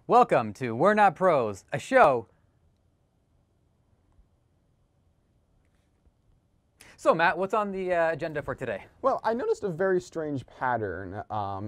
Welcome to We're Not Pros, a show. So, Matt, what's on the agenda for today? Well, I noticed a very strange pattern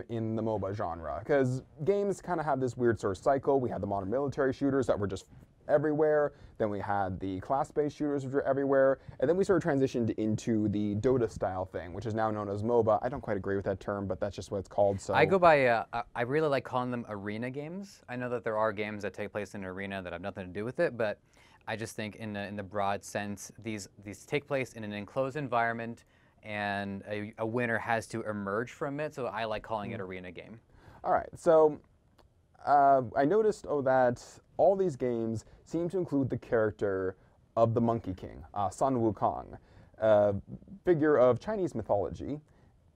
in the MOBA genre, because games kind of have this weird sort of cycle. We had the modern military shooters that were just everywhere, then we had the class-based shooters which were everywhere, and then we sort of transitioned into the Dota style thing, which is now known as MOBA. I don't quite agree with that term, but that's just what it's called. So I go by, I really like calling them arena games. I know that there are games that take place in an arena that have nothing to do with it, but I just think in the broad sense, these take place in an enclosed environment, and a winner has to emerge from it, so I like calling it arena game. All right, so I noticed that all these games seem to include the character of the Monkey King, Sun Wukong, figure of Chinese mythology,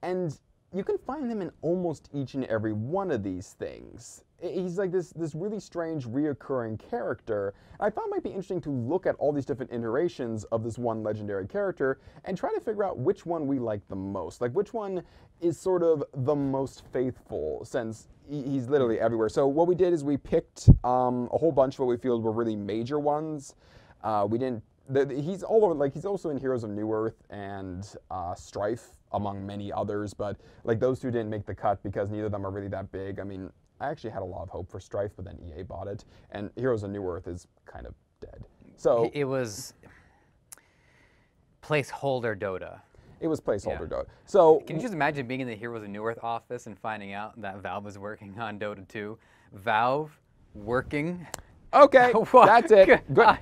and you can find him in almost each and every one of these things. He's like this really strange reoccurring character. I thought it might be interesting to look at all these different iterations of this one legendary character and try to figure out which one we like the most. Like which one is sort of the most faithful, since he's literally everywhere. So what we did is we picked a whole bunch of what we feel were really major ones. We didn't. He's all over. Like he's also in Heroes of New Earth and Strife, among many others. But like those two didn't make the cut because neither of them are really that big. I mean, I actually had a lot of hope for Strife, but then EA bought it, and Heroes of New Earth is kind of dead. So It was placeholder Dota. It was placeholder Dota. So Can you just imagine being in the Heroes of New Earth office and finding out that Valve was working on Dota 2? Valve working? okay, that's it. Good.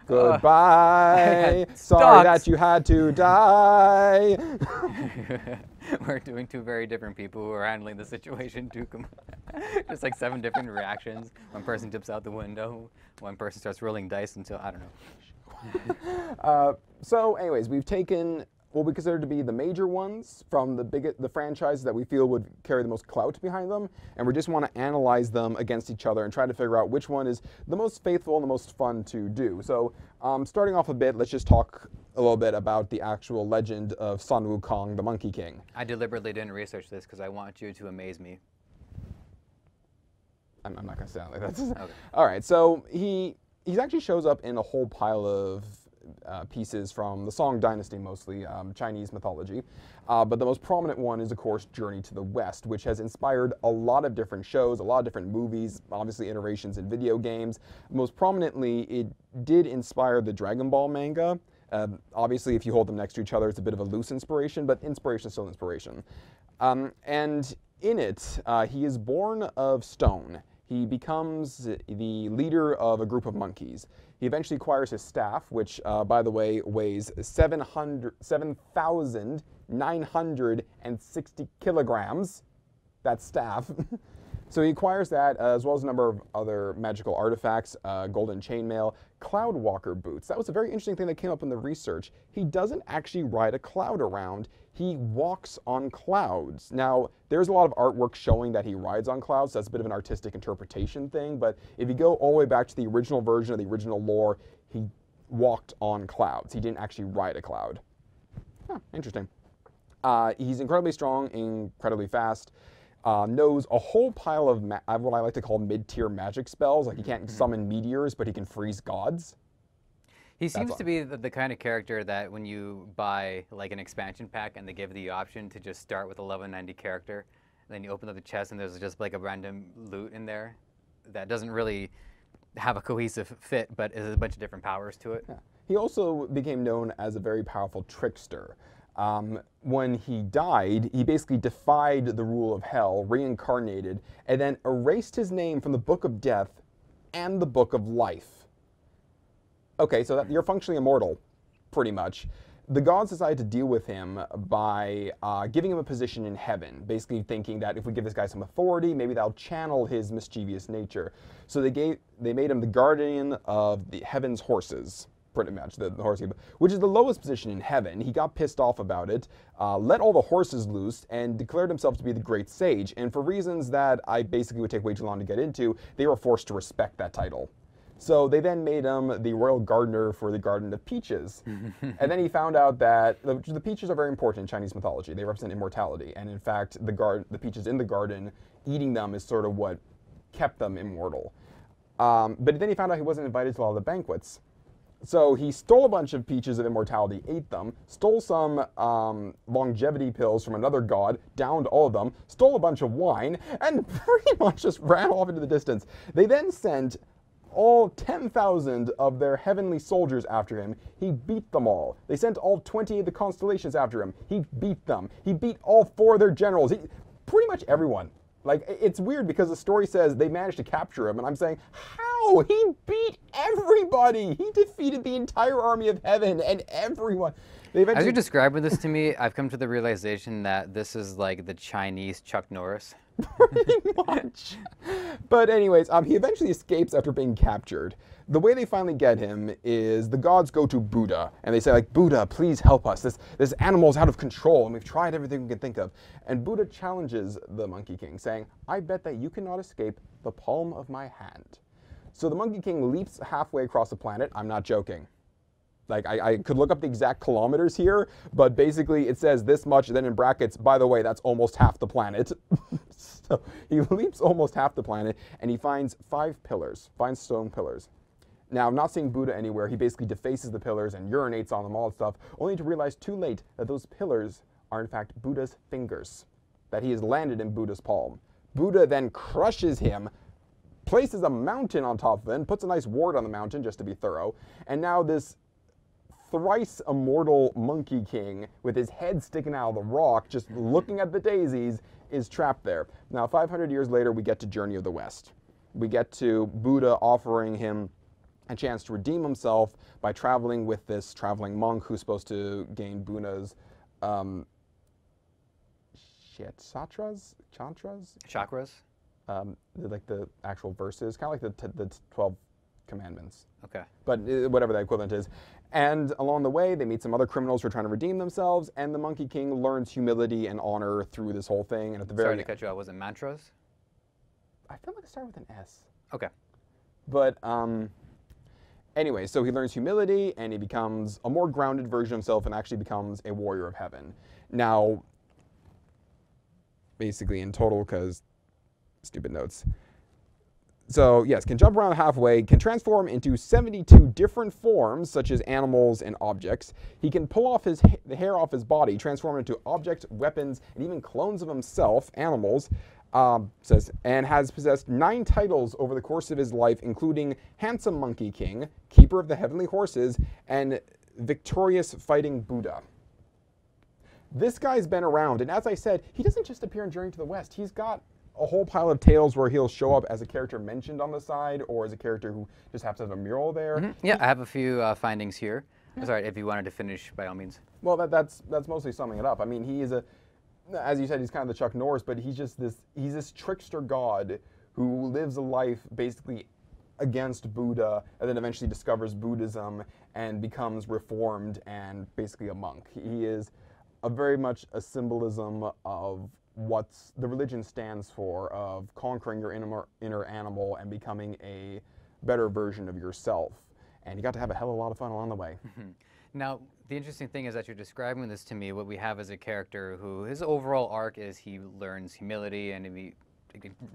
Goodbye. Sorry that you had to die. We're doing two very different people who are handling the situation. Just like 7 different reactions. One person dips out the window. One person starts rolling dice until, I don't know. So anyways, we've taken what we consider to be the major ones from the franchises that we feel would carry the most clout behind them, and we just want to analyze them against each other and try to figure out which one is the most faithful and the most fun to do. So starting off a bit, let's just talk a little bit about the actual legend of Sun Wukong, the Monkey King. I deliberately didn't research this because I want you to amaze me. I'm not going to sound like that. Okay. All right, so he actually shows up in a whole pile of pieces from the Song Dynasty, mostly Chinese mythology. But the most prominent one is, of course, Journey to the West, which has inspired a lot of different shows, a lot of different movies, obviously iterations in video games. Most prominently, it did inspire the Dragon Ball manga. Obviously, if you hold them next to each other, it's a bit of a loose inspiration, but inspiration is still inspiration. And in it, he is born of stone. He becomes the leader of a group of monkeys. He eventually acquires his staff, which, by the way, weighs 7,960 kilograms. That staff. So he acquires that, as well as a number of other magical artifacts, golden chainmail, cloud walker boots. That was a very interesting thing that came up in the research. He doesn't actually ride a cloud around. He walks on clouds. Now, there's a lot of artwork showing that he rides on clouds. So that's a bit of an artistic interpretation thing. But if you go all the way back to the original version of the original lore, he walked on clouds. He didn't actually ride a cloud. Huh, interesting. He's incredibly strong, incredibly fast. Knows a whole pile of what I like to call mid-tier magic spells. Like he can't summon meteors, but he can freeze gods. He seems to be the kind of character that when you buy like an expansion pack and they give the option to just start with a level 90 character, and then you open up the chest and there's just like a random loot in there that doesn't really have a cohesive fit, but is a bunch of different powers to it. Yeah. He also became known as a very powerful trickster. When he died, he basically defied the rule of hell, reincarnated, and then erased his name from the Book of Death and the Book of Life. Okay, so you're functionally immortal, pretty much. The gods decided to deal with him by giving him a position in heaven, basically thinking that if we give this guy some authority, maybe that'll channel his mischievous nature. So they made him the guardian of the heaven's horses. Pretty much, the horse, which is the lowest position in heaven. He got pissed off about it, let all the horses loose, and declared himself to be the great sage. And for reasons that I basically would take way too long to get into, they were forced to respect that title. So they then made him the royal gardener for the Garden of Peaches. And then he found out that the peaches are very important in Chinese mythology. They represent immortality. And in fact, the peaches in the garden, eating them is sort of what kept them immortal. But then he found out he wasn't invited to all the banquets. So he stole a bunch of peaches of immortality, ate them, stole some longevity pills from another god, downed all of them, stole a bunch of wine, and pretty much just ran off into the distance. They then sent all 10,000 of their heavenly soldiers after him. He beat them all. They sent all 20 of the constellations after him. He beat them. He beat all 4 of their generals. Pretty much everyone. Like, it's weird because the story says they managed to capture him, and I'm saying, how? He beat everybody! He defeated the entire army of heaven and everyone. As you're describing this to me, I've come to the realization that this is like the Chinese Chuck Norris. Pretty much. But anyways, he eventually escapes after being captured. The way they finally get him is the gods go to Buddha, and they say, like, Buddha, please help us. This animal's out of control, and we've tried everything we can think of. And Buddha challenges the Monkey King, saying, I bet that you cannot escape the palm of my hand. So the Monkey King leaps halfway across the planet. I'm not joking. Like, I could look up the exact kilometers here, but basically it says this much, and then in brackets, by the way, that's almost half the planet. So he leaps almost half the planet, and he finds 5 pillars, 5 stone pillars. Now, not seeing Buddha anywhere, he basically defaces the pillars and urinates on them, all that stuff, only to realize too late that those pillars are in fact Buddha's fingers, that he has landed in Buddha's palm. Buddha then crushes him, places a mountain on top of it, and puts a nice ward on the mountain just to be thorough, and now this thrice immortal Monkey King with his head sticking out of the rock, just looking at the daisies, is trapped there. Now, 500 years later, we get to Journey of the West. We get to Buddha offering him a chance to redeem himself by traveling with this traveling monk who's supposed to gain Buddha's chakras? Like the actual verses, kind of like the 12 commandments. Okay. But whatever that equivalent is. And along the way, they meet some other criminals who are trying to redeem themselves, and the Monkey King learns humility and honor through this whole thing. And at the very Sorry to cut you off. Was it mantras? I feel like it started with an S. Okay. But anyway, so he learns humility, and he becomes a more grounded version of himself and actually becomes a warrior of heaven. Now, basically in total, because stupid notes. So yes, can jump around halfway, can transform into 72 different forms, such as animals and objects. He can pull off the hair off his body, transform into objects, weapons, and even clones of himself, animals, and has possessed 9 titles over the course of his life, including Handsome Monkey King, Keeper of the Heavenly Horses, and Victorious Fighting Buddha. This guy's been around, and as I said, he doesn't just appear in Journey to the West. He's got a whole pile of tales where he'll show up as a character mentioned on the side, or as a character who just happens to have a mural there. Mm-hmm. Yeah, I have a few findings here. Yeah. Sorry, if you wanted to finish, by all means. Well, that's mostly summing it up. I mean, he is as you said, he's kind of the Chuck Norris, but he's this trickster god who lives a life basically against Buddha, and then eventually discovers Buddhism and becomes reformed and basically a monk. He is very much a symbolism of what the religion stands for, of conquering your inner animal and becoming a better version of yourself. And you got to have a hell of a lot of fun along the way. Mm-hmm. Now, the interesting thing is that you're describing this to me, what we have as a character who, his overall arc is he learns humility and he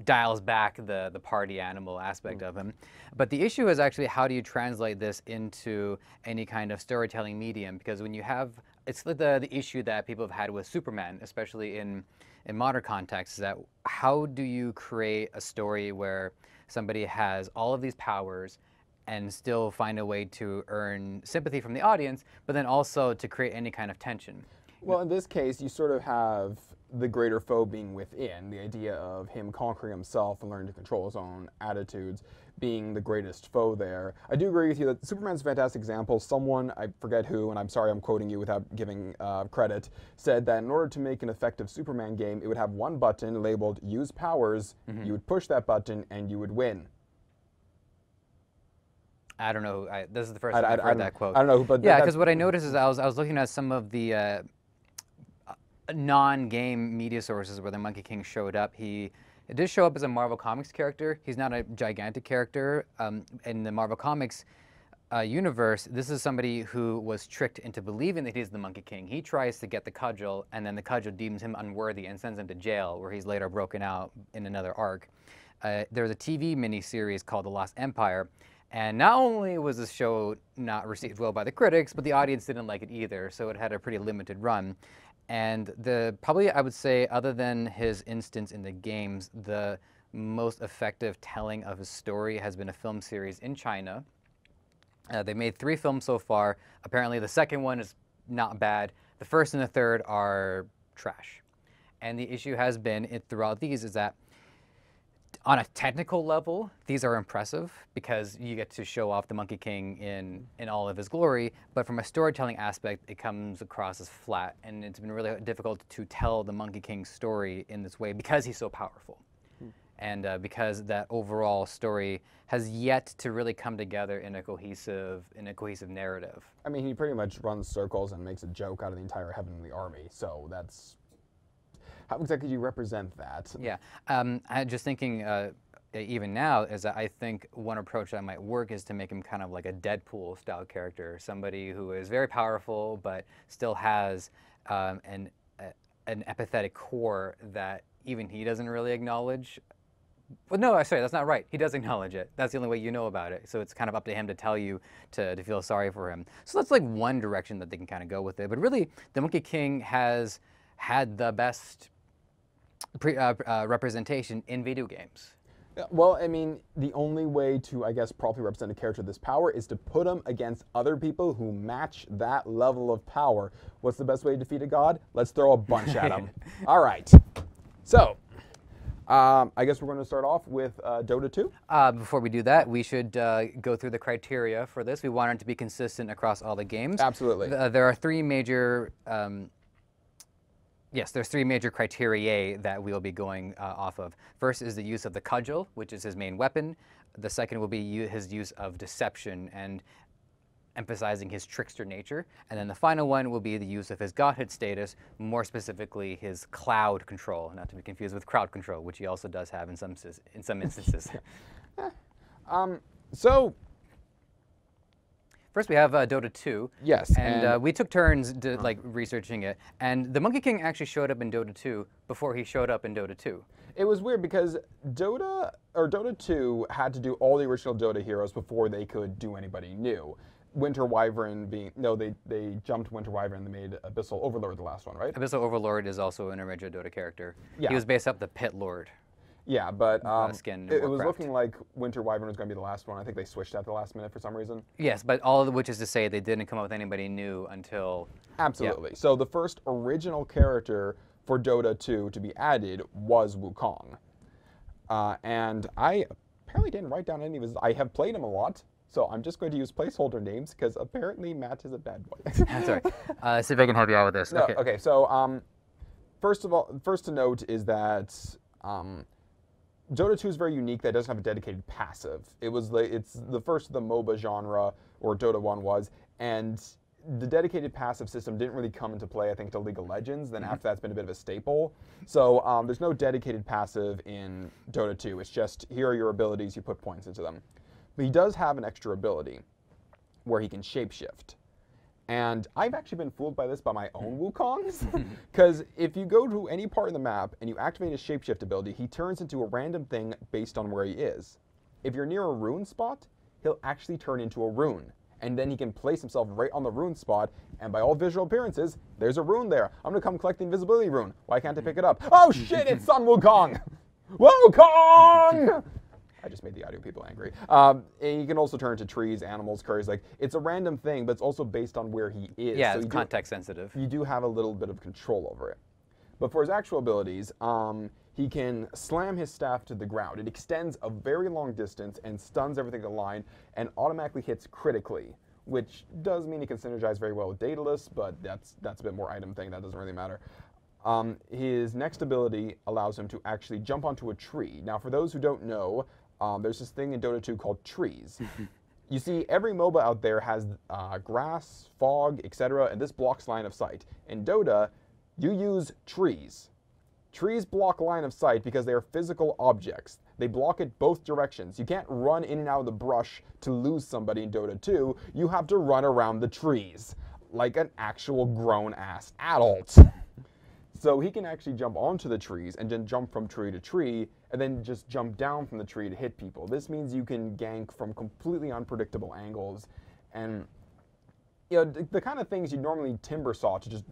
dials back the party animal aspect of him. But the issue is actually, how do you translate this into any kind of storytelling medium? Because when you have, it's the issue that people have had with Superman, especially in modern contexts, is that how do you create a story where somebody has all of these powers and still find a way to earn sympathy from the audience, but then also to create any kind of tension? Well, in this case, you sort of have the greater foe being within, the idea of him conquering himself and learning to control his own attitudes being the greatest foe there. I do agree with you that Superman's a fantastic example. Someone, I forget who, and I'm sorry I'm quoting you without giving credit, said that in order to make an effective Superman game, it would have one button labeled Use Powers. Mm-hmm. You would push that button and you would win. I don't know. This is the first time I've heard that quote. I don't know, but yeah, because what I noticed is I was looking at some of the non-game media sources where the Monkey King showed up. It did show up as a Marvel Comics character. He's not a gigantic character. In the Marvel Comics universe, this is somebody who was tricked into believing that he's the Monkey King. He tries to get the cudgel, and then the cudgel deems him unworthy and sends him to jail, where he's later broken out in another arc. there was a TV miniseries called The Lost Empire. And not only was the show not received well by the critics, but the audience didn't like it either, so it had a pretty limited run. And probably I would say, other than his instance in the games, the most effective telling of his story has been a film series in China. They made 3 films so far. Apparently the second one is not bad. The first and the third are trash. And the issue has been throughout these is that on a technical level, these are impressive because you get to show off the Monkey King in all of his glory, but from a storytelling aspect, it comes across as flat, and it's been really difficult to tell the Monkey King story in this way because he's so powerful. And because that overall story has yet to really come together in a cohesive narrative. I mean, he pretty much runs circles and makes a joke out of the entire Heavenly Army, so that's... How exactly do you represent that? Yeah, I'm just thinking, even now, is that I think one approach that might work is to make him kind of like a Deadpool-style character, somebody who is very powerful but still has an empathetic core that even he doesn't really acknowledge. Well, no, sorry, that's not right. He does acknowledge it. That's the only way you know about it. So it's kind of up to him to tell you to feel sorry for him. So that's like one direction that they can kind of go with it. But really, the Monkey King has had the best representation in video games. Well, I mean, the only way to, I guess, properly represent a character of this power is to put him against other people who match that level of power. What's the best way to defeat a god? Let's throw a bunch at him. All right. So, I guess we're going to start off with Dota 2. Before we do that, we should go through the criteria for this. We want it to be consistent across all the games. Absolutely. There are 3 major... Yes, there's 3 major criteria that we'll be going off of. First is the use of the cudgel, which is his main weapon. The second will be his use of deception and emphasizing his trickster nature. And then the final one will be the use of his godhood status, more specifically his cloud control, not to be confused with crowd control, which he also does have in some instances. So... First, we have Dota 2. Yes, and we took turns researching it. And the Monkey King actually showed up in Dota 2 before he showed up in Dota 2. It was weird because Dota 2 had to do all the original Dota heroes before they could do anybody new. Winter Wyvern being... No, they jumped Winter Wyvern and they made Abyssal Overlord the last one, right? Abyssal Overlord is also an original Dota character. Yeah. He was based off the Pit Lord. Yeah, but it was looking like Winter Wyvern was going to be the last one. I think they switched at the last minute for some reason. Yes, but all of which is to say they didn't come up with anybody new until... Absolutely. Yeah. So the first original character for Dota 2 to be added was Wukong. And I apparently didn't write down any of his... I have played him a lot, so I'm just going to use placeholder names because apparently Matt is a bad boy. That's all right. See if I can help you out with this. No, okay, so first to note is that... Dota 2 is very unique. That it doesn't have a dedicated passive. It's the first of the MOBA genre, or Dota 1 was, and the dedicated passive system didn't really come into play, I think, until League of Legends. Then after that's been a bit of a staple. So there's no dedicated passive in Dota 2. It's just, here are your abilities, you put points into them. But he does have an extra ability where he can shapeshift. And I've actually been fooled by this by my own Wukongs, because if you go to any part of the map and you activate his shapeshift ability, he turns into a random thing based on where he is. If you're near a rune spot, he'll actually turn into a rune, and then he can place himself right on the rune spot, and by all visual appearances, there's a rune there. I'm gonna come collect the invisibility rune. Why can't I pick it up? Oh shit, it's Sun Wukong! Wukong! I just made the audio people angry. He can also turn into trees, animals, curries. Like, it's a random thing, but it's also based on where he is. Yeah, so it's context sensitive. You do have a little bit of control over it. But for his actual abilities, he can slam his staff to the ground. It extends a very long distance and stuns everything in line and automatically hits critically, which does mean he can synergize very well with Daedalus, but that's a bit more item thing. That doesn't really matter. His next ability allows him to actually jump onto a tree. Now, for those who don't know, there's this thing in Dota 2 called trees. You see, every MOBA out there has grass, fog, etc., and this blocks line of sight. In Dota, you use trees. Trees block line of sight because they are physical objects. They block it both directions. You can't run in and out of the brush to lose somebody in Dota 2. You have to run around the trees like an actual grown-ass adult. So he can actually jump onto the trees and then jump from tree to tree and then just jump down from the tree to hit people. This means you can gank from completely unpredictable angles, and the kind of things you normally timber saw to just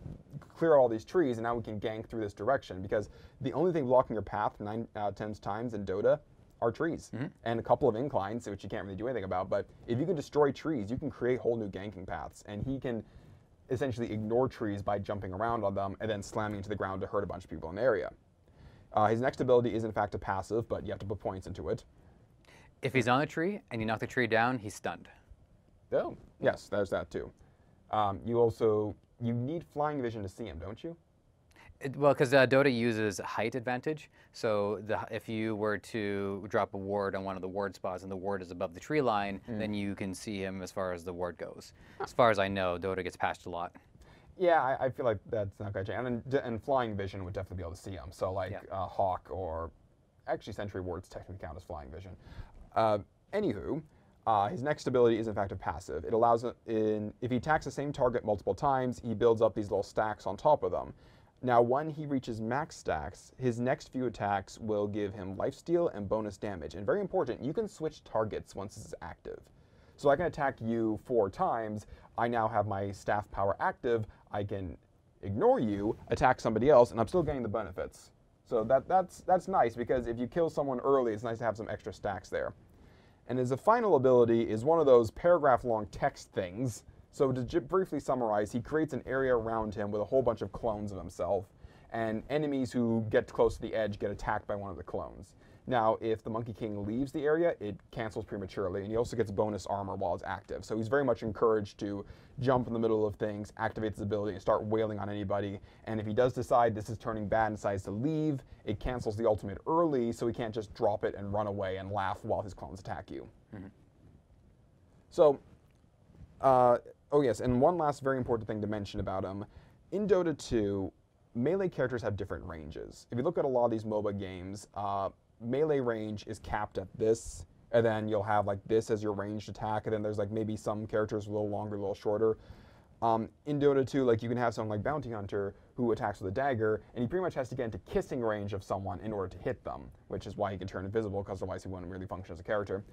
clear all these trees, and now we can gank through this direction, because the only thing blocking your path 9 out of 10 times in Dota are trees and a couple of inclines, which you can't really do anything about. But if you can destroy trees, you can create whole new ganking paths, and he can essentially ignore trees by jumping around on them and then slamming into the ground to hurt a bunch of people in the area. His next ability is in fact a passive, but you have to put points into it. If he's on a tree and you knock the tree down, he's stunned. Oh, yes, there's that too. You need flying vision to see him, don't you? Well, because Dota uses height advantage, so if you were to drop a ward on one of the ward spots and the ward is above the tree line, then you can see him as far as the ward goes. As far as I know, Dota gets patched a lot. Yeah, I feel like that's not going to change. And flying vision would definitely be able to see him. So like Hawk, or actually Sentry wards technically count as flying vision. Anywho, his next ability is in fact a passive. It allows if he attacks the same target multiple times, he builds up these little stacks on top of them. Now, when he reaches max stacks, his next few attacks will give him lifesteal and bonus damage. And very important, you can switch targets once this is active. So I can attack you 4 times. I now have my staff power active. I can ignore you, attack somebody else, and I'm still getting the benefits. So that's nice, because if you kill someone early, it's nice to have some extra stacks there. And his final ability is one of those paragraph-long text things. So to briefly summarize, he creates an area around him with a whole bunch of clones of himself, and enemies who get close to the edge get attacked by one of the clones. Now, if the Monkey King leaves the area, it cancels prematurely, and he also gets bonus armor while it's active. So he's very much encouraged to jump in the middle of things, activate his ability, and start wailing on anybody. And if he does decide this is turning bad and decides to leave, it cancels the ultimate early, so he can't just drop it and run away and laugh while his clones attack you. So, oh yes, and one last very important thing to mention about him. In Dota 2, melee characters have different ranges. If you look at a lot of these MOBA games, melee range is capped at this, and then you'll have like this as your ranged attack, and then there's like maybe some characters a little longer, a little shorter. In Dota 2, like you can have someone like Bounty Hunter who attacks with a dagger, and he pretty much has to get into kissing range of someone in order to hit them, which is why he can turn invisible, because otherwise he wouldn't really function as a character.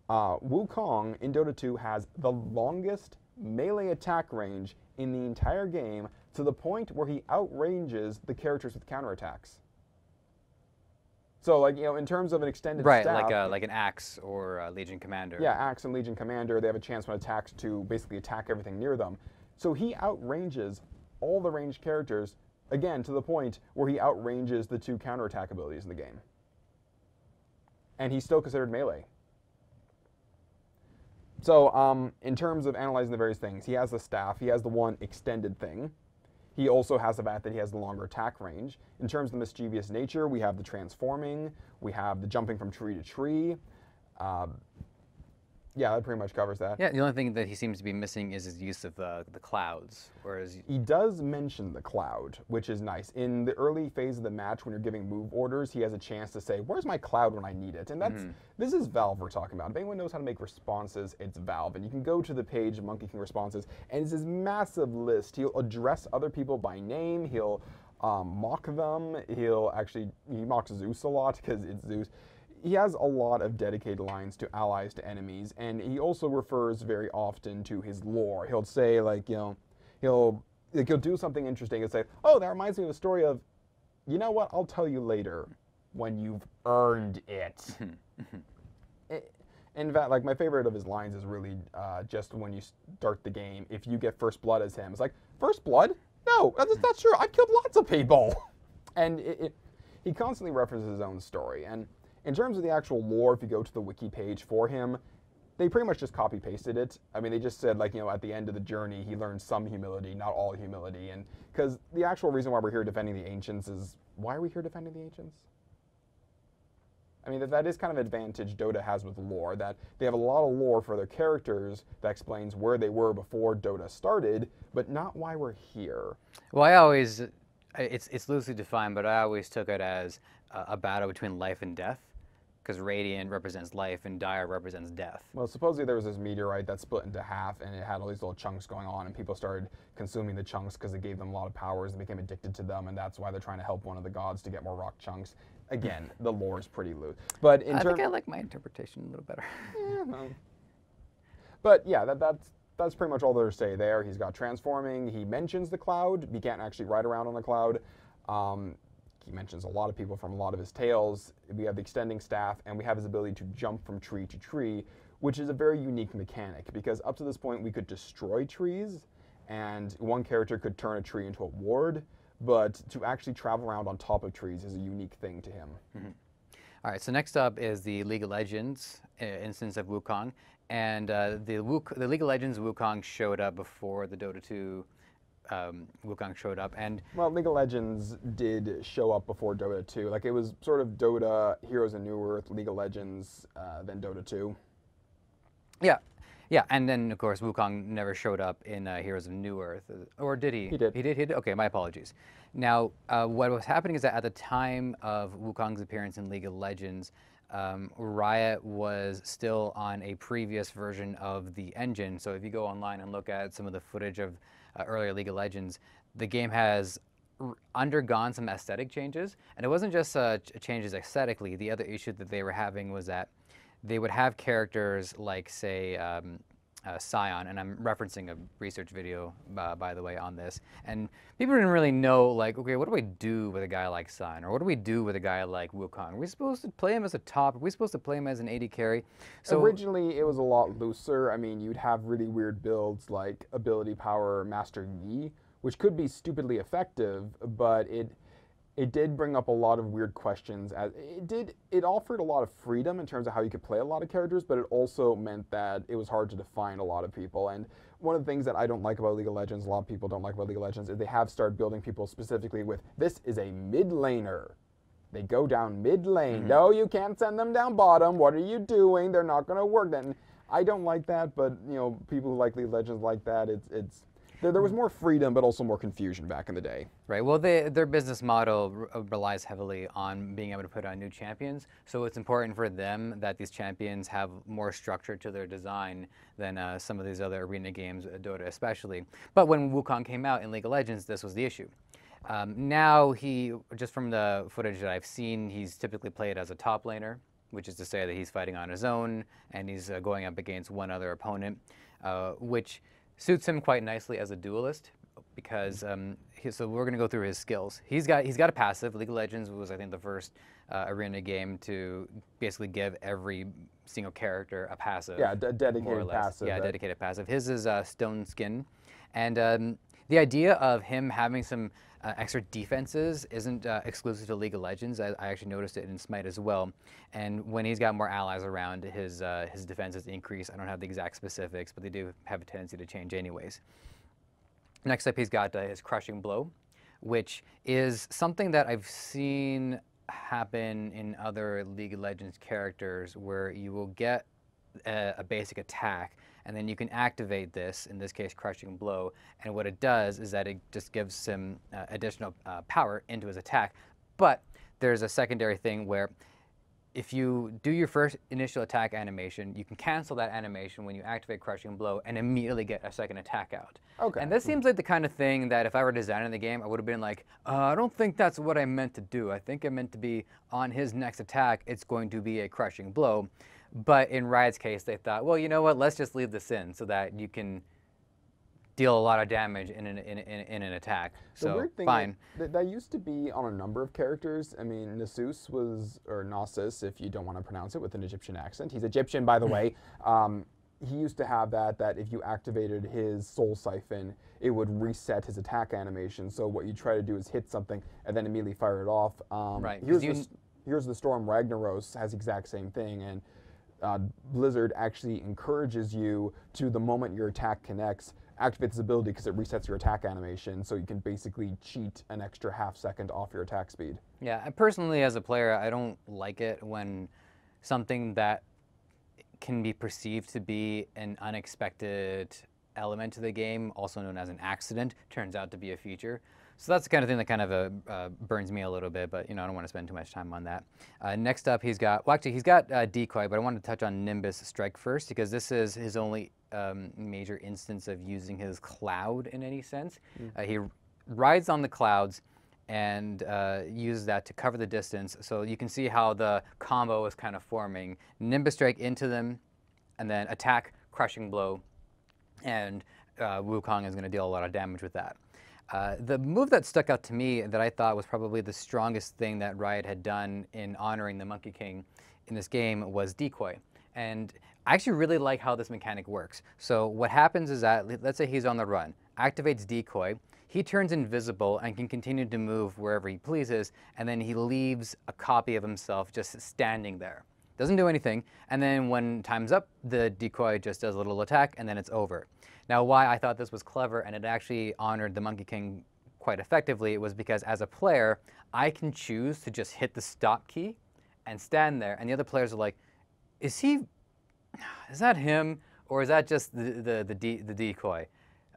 Wukong in Dota 2 has the longest melee attack range in the entire game, to the point where he outranges the characters with counterattacks. So, like, in terms of an extended staff, like an Axe or Legion Commander. Yeah, Axe and Legion Commander, they have a chance when attacked to basically attack everything near them. So he outranges all the ranged characters, again, to the point where he outranges the 2 counterattack abilities in the game. And he's still considered melee. So, in terms of analyzing the various things, he has the staff, he has the one extended thing. He also has the fact that he has the longer attack range. In terms of the mischievous nature, we have the transforming, we have the jumping from tree to tree. Yeah, that pretty much covers that. Yeah, the only thing that he seems to be missing is his use of the clouds. Whereas he does mention the cloud, which is nice. In the early phase of the match, when you're giving move orders, he has a chance to say, "Where's my cloud when I need it?" And that's this is Valve we're talking about. If anyone knows how to make responses, it's Valve. And you can go to the page of Monkey King responses, and it's this massive list. He'll address other people by name. He'll mock them. He mocks Zeus a lot because it's Zeus. He has a lot of dedicated lines to allies, to enemies, and he also refers very often to his lore. He'll say, like, he'll do something interesting and say, "Oh, that reminds me of a story of, you know what, I'll tell you later when you've earned it." In fact, like, my favorite of his lines is really just when you start the game, if you get first blood as him. It's like, first blood? No, that's not true. I've killed lots of people. And he constantly references his own story. And in terms of the actual lore, if you go to the wiki page for him, they pretty much just copy-pasted it. I mean, they just said, like, at the end of the journey, he learned some humility, not all humility. And because the actual reason why we're here defending the Ancients is, why are we here defending the Ancients? I mean, that is kind of an advantage Dota has with lore, that they have a lot of lore for their characters that explains where they were before Dota started, but not why we're here. Well, it's loosely defined, but I always took it as a battle between life and death. because radiant represents life and dire represents death. Well, supposedly there was this meteorite that split into half, and it had all these little chunks going on, and people started consuming the chunks because it gave them a lot of powers and became addicted to them, and that's why they're trying to help one of the gods to get more rock chunks. Again, the lore is pretty loose. But I think I like my interpretation a little better. Yeah, well. But yeah, that's pretty much all there to say there. He's got transforming. He mentions the cloud. He can't actually ride around on the cloud. He mentions a lot of people from a lot of his tales. We have the extending staff, and we have his ability to jump from tree to tree, which is a very unique mechanic, because up to this point we could destroy trees, and one character could turn a tree into a ward, but to actually travel around on top of trees is a unique thing to him. Mm-hmm. All right, so next up is the League of Legends instance of Wukong, and the League of Legends Wukong showed up before the Dota 2 Wukong showed up, and well, League of Legends did show up before Dota 2. Like, it was sort of Dota, Heroes of New Earth, League of Legends, then Dota 2. Yeah, yeah, and then of course Wukong never showed up in Heroes of New Earth, or did he? He did. He did. Okay, my apologies. Now, what was happening is that at the time of Wukong's appearance in League of Legends, Riot was still on a previous version of the engine. So if you go online and look at some of the footage of earlier League of Legends, the game has undergone some aesthetic changes, and it wasn't just changes aesthetically. The other issue that they were having was that they would have characters like, say, Scion, and I'm referencing a research video, by the way, on this, and people didn't really know, like, okay, what do we do with a guy like Scion, or what do we do with a guy like Wukong? Are we supposed to play him as a top? Are we supposed to play him as an AD carry? So originally, it was a lot looser. I mean, you'd have really weird builds like Ability Power Master Yi, which could be stupidly effective, but it did bring up a lot of weird questions. It offered a lot of freedom in terms of how you could play a lot of characters, but it also meant that it was hard to define a lot of people. And one of the things that I don't like about League of Legends, a lot of people don't like about League of Legends, is they have started building people specifically with, this is a mid laner. They go down mid lane. Mm-hmm. No, you can't send them down bottom. What are you doing? They're not going to work. Then I don't like that, but you know, people who like League of Legends like that. There was more freedom, but also more confusion back in the day. Right. Well, their business model relies heavily on being able to put on new champions. So it's important for them that these champions have more structure to their design than some of these other arena games, Dota especially. But when Wukong came out in League of Legends, this was the issue. Now, just from the footage that I've seen, he's typically played as a top laner, which is to say that he's fighting on his own, and he's going up against one other opponent, which suits him quite nicely as a duelist, because so we're going to go through his skills. He's got a passive. League of Legends was, I think, the first arena game to basically give every single character a passive. Yeah, dedicated passive. Yeah, dedicated passive. His is Stone Skin, and the idea of him having some extra defenses isn't exclusive to League of Legends. I actually noticed it in Smite as well. And when he's got more allies around, his defenses increase. I don't have the exact specifics, but they do have a tendency to change anyways. Next up, he's got his Crushing Blow, which is something that I've seen happen in other League of Legends characters, where you will get a basic attack, and then you can activate this, in this case Crushing Blow, and what it does is that it just gives him additional power into his attack. But there's a secondary thing where if you do your first initial attack animation, you can cancel that animation when you activate Crushing Blow and immediately get a second attack out. Okay. And this seems like the kind of thing that if I were designing the game, I would have been like, I don't think that's what I meant to do. I think I meant to be on his next attack, it's going to be a Crushing Blow. But in Riot's case, they thought, well, you know what, let's just leave this in so that you can deal a lot of damage in an attack. So, the weird thing fine. That used to be on a number of characters. I mean, Nasus was, or Nasus, if you don't want to pronounce it with an Egyptian accent. He's Egyptian, by the way. He used to have that if you activated his Soul Siphon, it would reset his attack animation. So what you try to do is hit something and then immediately fire it off. Right. Here's the Storm Ragnaros has the exact same thing, and Blizzard actually encourages you to, the moment your attack connects, activate this ability because it resets your attack animation, so you can basically cheat an extra half second off your attack speed. Yeah, and personally as a player, I don't like it when something that can be perceived to be an unexpected element to the game, also known as an accident, turns out to be a feature. So that's the kind of thing that kind of burns me a little bit, but I don't want to spend too much time on that. Next up, he's got Decoy, but I wanted to touch on Nimbus Strike first because this is his only major instance of using his cloud in any sense. He rides on the clouds and uses that to cover the distance. So you can see how the combo is kind of forming. Nimbus Strike into them, and then attack, crushing blow, and Wukong is going to deal a lot of damage with that. The move that stuck out to me that I thought was probably the strongest thing that Riot had done in honoring the Monkey King in this game was Decoy. And I actually really like how this mechanic works. So what happens is that, let's say he's on the run, activates Decoy, he turns invisible and can continue to move wherever he pleases, and then he leaves a copy of himself just standing there. Doesn't do anything, and then when time's up, the Decoy just does a little attack, and then it's over. Now, why I thought this was clever and it actually honored the Monkey King quite effectively was because as a player, I can choose to just hit the stop key and stand there, and the other players are like, is that him, or is that just the Decoy?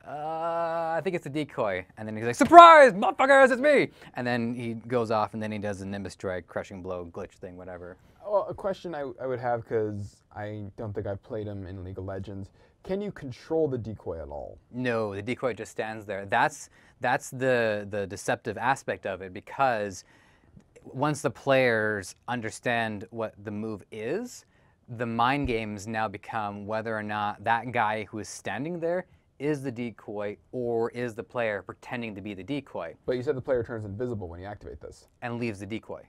I think it's the Decoy. And then he's like, surprise, motherfuckers, it's me! And then he goes off, and then he does the Nimbus Strike, crushing blow, glitch thing, whatever. Well, a question I would have, because I don't think I've played him in League of Legends. Can you control the Decoy at all? No, the Decoy just stands there. That's the deceptive aspect of it, because once the players understand what the move is, the mind games now become whether or not that guy who is standing there is the Decoy or is the player pretending to be the Decoy. But you said the player turns invisible when you activate this. And leaves the Decoy.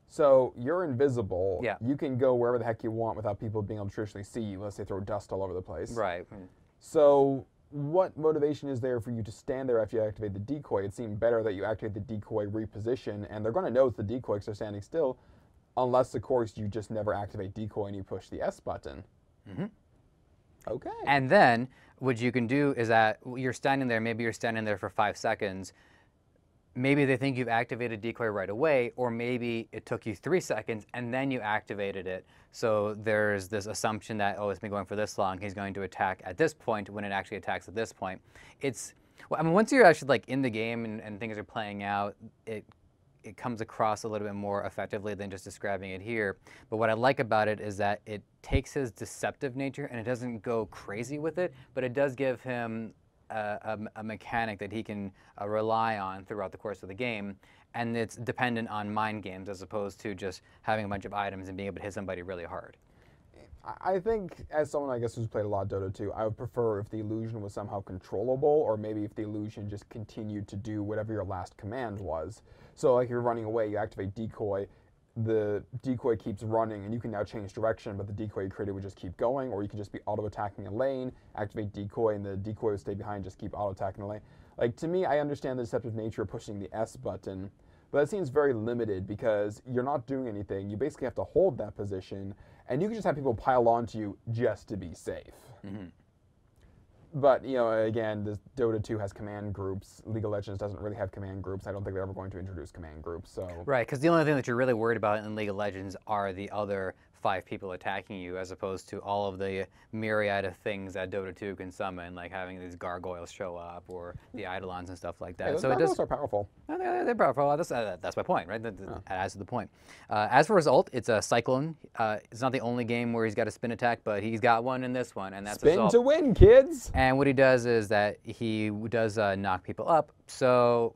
So you're invisible. Yeah. You can go wherever the heck you want without people being able to traditionally see you, unless they throw dust all over the place. Right. So what motivation is there for you to stand there after you activate the Decoy? It seemed better that you activate the Decoy, reposition, and they're going to know it's the Decoy because they're standing still, unless, of course, you just never activate Decoy and you push the S button. Mm-hmm. Okay. And then what you can do is that you're standing there, maybe you're standing there for 5 seconds. Maybe they think you've activated Decoy right away, or maybe it took you 3 seconds and then you activated it. So there's this assumption that, oh, it's been going for this long, he's going to attack at this point when it actually attacks at this point. Well, I mean, once you're actually like in the game and things are playing out, it comes across a little bit more effectively than just describing it here. But what I like about it is that it takes his deceptive nature and it doesn't go crazy with it, but it does give him a mechanic that he can rely on throughout the course of the game, and it's dependent on mind games as opposed to just having a bunch of items and being able to hit somebody really hard. I think, as someone I guess who's played a lot of Dota 2, I would prefer if the illusion was somehow controllable, or maybe if the illusion just continued to do whatever your last command was. So like if you're running away, you activate Decoy, the Decoy keeps running, and you can now change direction, but the Decoy you created would just keep going, or you could just be auto-attacking a lane, activate Decoy, and the Decoy would stay behind, just keep auto-attacking a lane. Like, to me, I understand the deceptive nature of pushing the S button, but it seems very limited because you're not doing anything. You basically have to hold that position, and you can just have people pile onto you just to be safe. Mm-hmm. But, you know, again, this Dota 2 has command groups. League of Legends doesn't really have command groups. I don't think they're ever going to introduce command groups. So Right, because the only thing that you're really worried about in League of Legends are the other 5 people attacking you, as opposed to all of the myriad of things that Dota 2 can summon, like having these gargoyles show up or the Eidolons and stuff like that. Yeah, those so gargoyles are powerful. They're powerful. That's my point, right? That adds to the point. As for his ult, it's a Cyclone. It's not the only game where he's got a spin attack, but he's got one in this one, and that's Spin to win, kids! And what he does is that he does knock people up. So,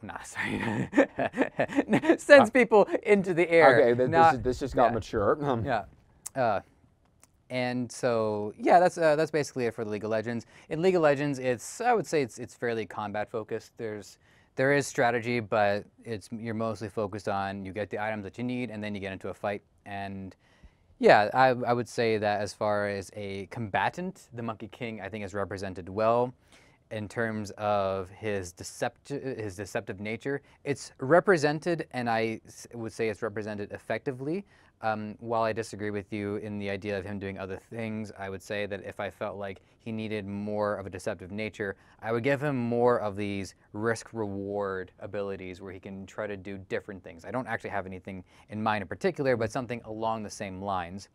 sends people into the air. Okay, this just got mature. Yeah. And so, yeah, that's basically it for League of Legends. In League of Legends, I would say it's fairly combat focused. There is strategy, but you're mostly focused on you get the items that you need, and then you get into a fight. And yeah, I would say that as far as a combatant, the Monkey King I think is represented well in terms of his deceptive nature. It's represented, and I would say it's represented effectively. While I disagree with you in the idea of him doing other things, I would say that if I felt like he needed more of a deceptive nature, I would give him more of these risk-reward abilities where he can try to do different things. I don't actually have anything in mind in particular, but something along the same lines.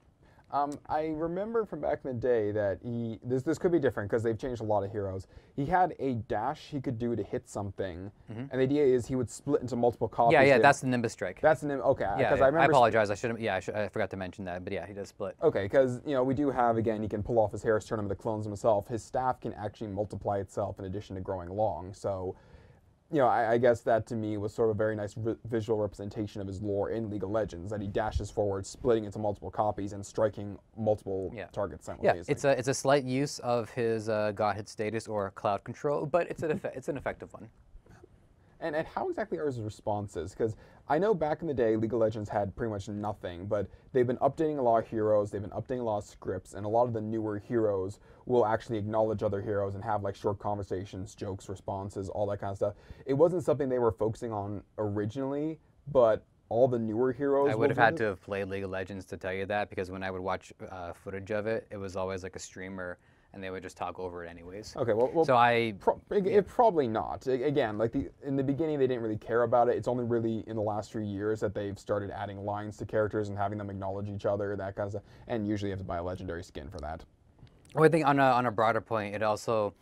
I remember from back in the day that this could be different because they've changed a lot of heroes. He had a dash he could do to hit something, and the idea is he would split into multiple copies. Yeah, that's the Nimbus strike. That's the Nimbus. Okay, Yeah, because I remember. I apologize. I forgot to mention that, but yeah, he does split. Okay, because we do have again. He can pull off his Harris tournament that clones himself. His staff can actually multiply itself in addition to growing long. So. I guess that to me was sort of a very nice visual representation of his lore in League of Legends, that he dashes forward, splitting into multiple copies and striking multiple targets simultaneously. Yeah, it's a slight use of his Godhead status or cloud control, but it's an effective one. And how exactly are his responses? Because I know back in the day, League of Legends had pretty much nothing, but they've been updating a lot of heroes, they've been updating a lot of scripts, and a lot of the newer heroes will actually acknowledge other heroes and have like short conversations, jokes, responses, all that kind of stuff. It wasn't something they were focusing on originally, but all the newer heroes. I would have had to have played League of Legends to tell you that, because when I would watch footage of it, it was always like a streamer, and they would just talk over it anyways. Okay, well so probably not. Again, like in the beginning, they didn't really care about it. It's only really in the last few years that they've started adding lines to characters and having them acknowledge each other, that kind of stuff. And usually you have to buy a legendary skin for that. Well, I think on a broader point, it also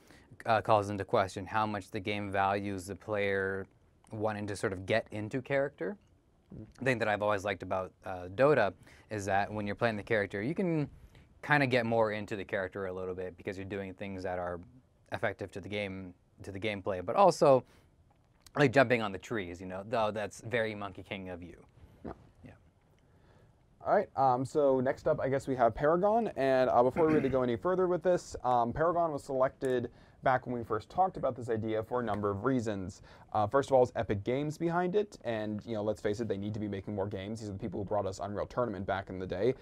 calls into question how much the game values the player wanting to sort of get into character. The thing that I've always liked about Dota is that when you're playing the character, you can kind of get more into the character a little bit because you're doing things that are effective to the gameplay, but also like jumping on the trees, though that's very Monkey King of you. Yeah. All right, so next up, I guess we have Paragon, and before we really go any further with this, Paragon was selected back when we first talked about this idea for a number of reasons. First of all, is Epic Games behind it, and let's face it, they need to be making more games. These are the people who brought us Unreal Tournament back in the day.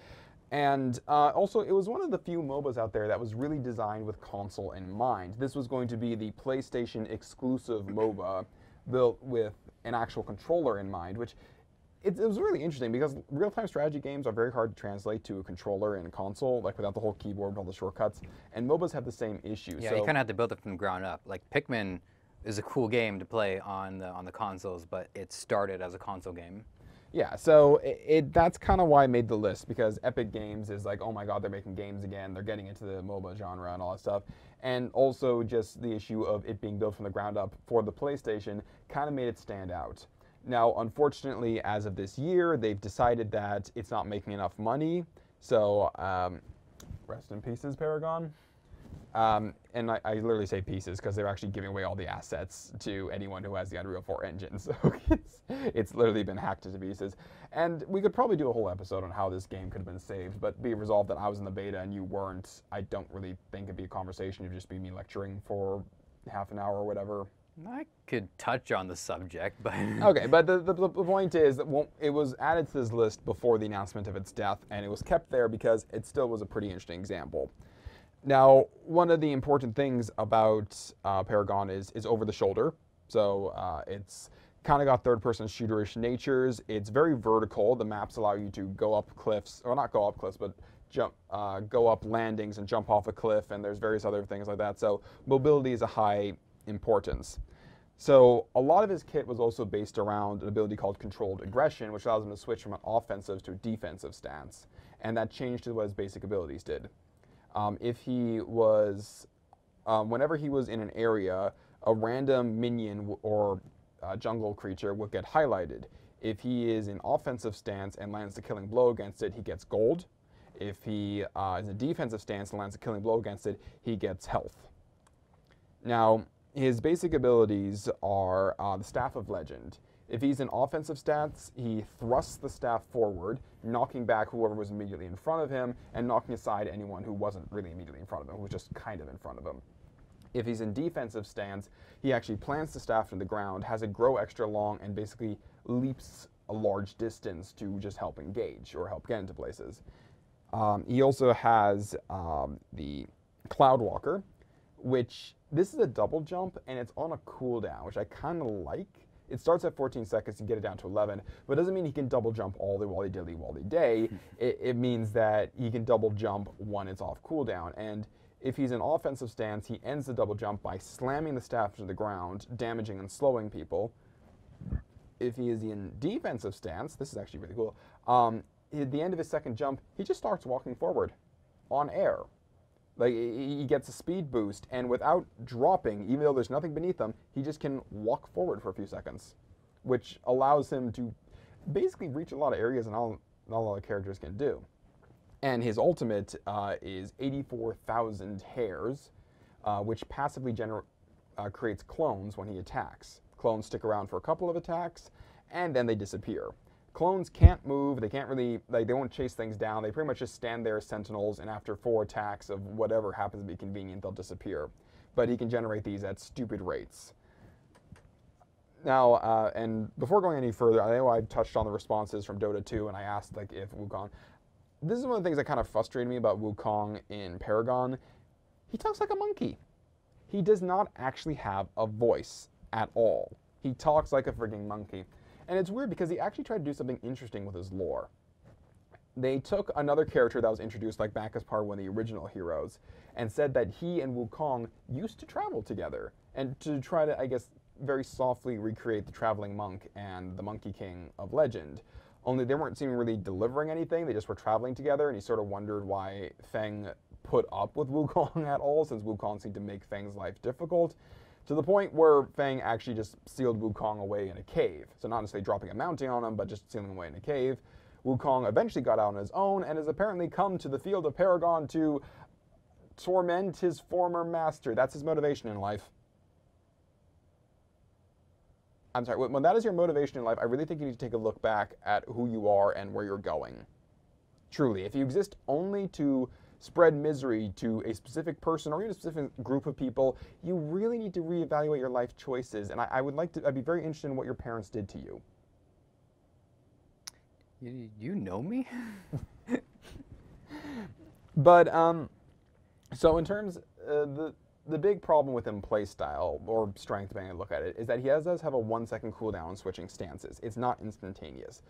And also, it was one of the few MOBAs out there that was really designed with console in mind. This was going to be the PlayStation exclusive MOBA built with an actual controller in mind, which it was really interesting because real-time strategy games are very hard to translate to a controller and a console, like without the whole keyboard and all the shortcuts. And MOBAs have the same issue. Yeah, you kind of have to build it from the ground up. Like Pikmin is a cool game to play on the consoles, but it started as a console game. Yeah, so that's kind of why I made the list, because Epic Games is like, oh my god, they're making games again, they're getting into the MOBA genre and all that stuff. And also just the issue of it being built from the ground up for the PlayStation kind of made it stand out. Now, unfortunately, as of this year, they've decided that it's not making enough money, so rest in pieces, Paragon. And I literally say pieces because they're actually giving away all the assets to anyone who has the Unreal 4 engine. So it's literally been hacked to pieces. And we could probably do a whole episode on how this game could have been saved, but be resolved that I was in the beta and you weren't. I don't really think it'd be a conversation. It'd just be me lecturing for half an hour or whatever. I could touch on the subject, but... Okay, but the point is that it was added to this list before the announcement of its death, and it was kept there because it still was a pretty interesting example. Now, one of the important things about Paragon is over the shoulder. So it's kind of got third-person shooterish natures. It's very vertical. The maps allow you to go up cliffs, or not go up cliffs, but go up landings and jump off a cliff, and there's various other things like that. So mobility is a high importance. So a lot of his kit was also based around an ability called Controlled Aggression, which allows him to switch from an offensive to a defensive stance. And that changed to what his basic abilities did. If he was, whenever he was in an area, a random minion or jungle creature would get highlighted. If he is in offensive stance and lands the killing blow against it, he gets gold. If he is in defensive stance and lands a killing blow against it, he gets health. Now, his basic abilities are the Staff of Legend. If he's in offensive stats, he thrusts the staff forward, knocking back whoever was immediately in front of him, and knocking aside anyone who wasn't really immediately in front of him, who was just kind of in front of him. If he's in defensive stance, he actually plants the staff to the ground, has it grow extra long, and basically leaps a large distance to just help engage or help get into places. He also has the Cloud Walker, which this is a double jump, and it's on a cooldown, which I kind of like. It starts at 14 seconds to get it down to 11, but it doesn't mean he can double jump all the wally dilly wally day. It means that he can double jump when it's off cooldown. And if he's in offensive stance, he ends the double jump by slamming the staff to the ground, damaging and slowing people. If he is in defensive stance, this is actually really cool, at the end of his second jump, he just starts walking forward on air. Like, he gets a speed boost, and without dropping, even though there's nothing beneath him, he just can walk forward for a few seconds, which allows him to basically reach a lot of areas and not a lot of characters can do. And his ultimate is 84,000 hairs, which passively creates clones when he attacks. Clones stick around for a couple of attacks, and then they disappear. Clones can't move, they can't really, like, they won't chase things down, they pretty much just stand there as sentinels, and after 4 attacks of whatever happens to be convenient, they'll disappear. But he can generate these at stupid rates. Now, and before going any further, I know I've touched on the responses from Dota 2, and I asked, like, if Wukong... This is one of the things that kind of frustrated me about Wukong in Paragon. He talks like a monkey. He does not actually have a voice at all. He talks like a frigging monkey. And it's weird because he actually tried to do something interesting with his lore. They took another character that was introduced like back as part of one of the original heroes and said that he and Wukong used to travel together and to try to, I guess, very softly recreate the traveling monk and the Monkey King of legend. Only they weren't seeming really delivering anything, they just were traveling together, and he sort of wondered why Feng put up with Wukong at all, since Wukong seemed to make Feng's life difficult, to the point where Feng actually just sealed Wukong away in a cave. So not necessarily dropping a mounting on him, but just sealing him away in a cave. Wukong eventually got out on his own and has apparently come to the field of Paragon to torment his former master. That's his motivation in life. I'm sorry, when that is your motivation in life, I really think you need to take a look back at who you are and where you're going. Truly, if you exist only to spread misery to a specific person or even a specific group of people, you really need to reevaluate your life choices. And I'd be very interested in what your parents did to you. You know me? But, so in terms, the big problem with him playstyle, or strength, depending on how you look at it, is that he does have a 1-second cooldown switching stances. It's not instantaneous.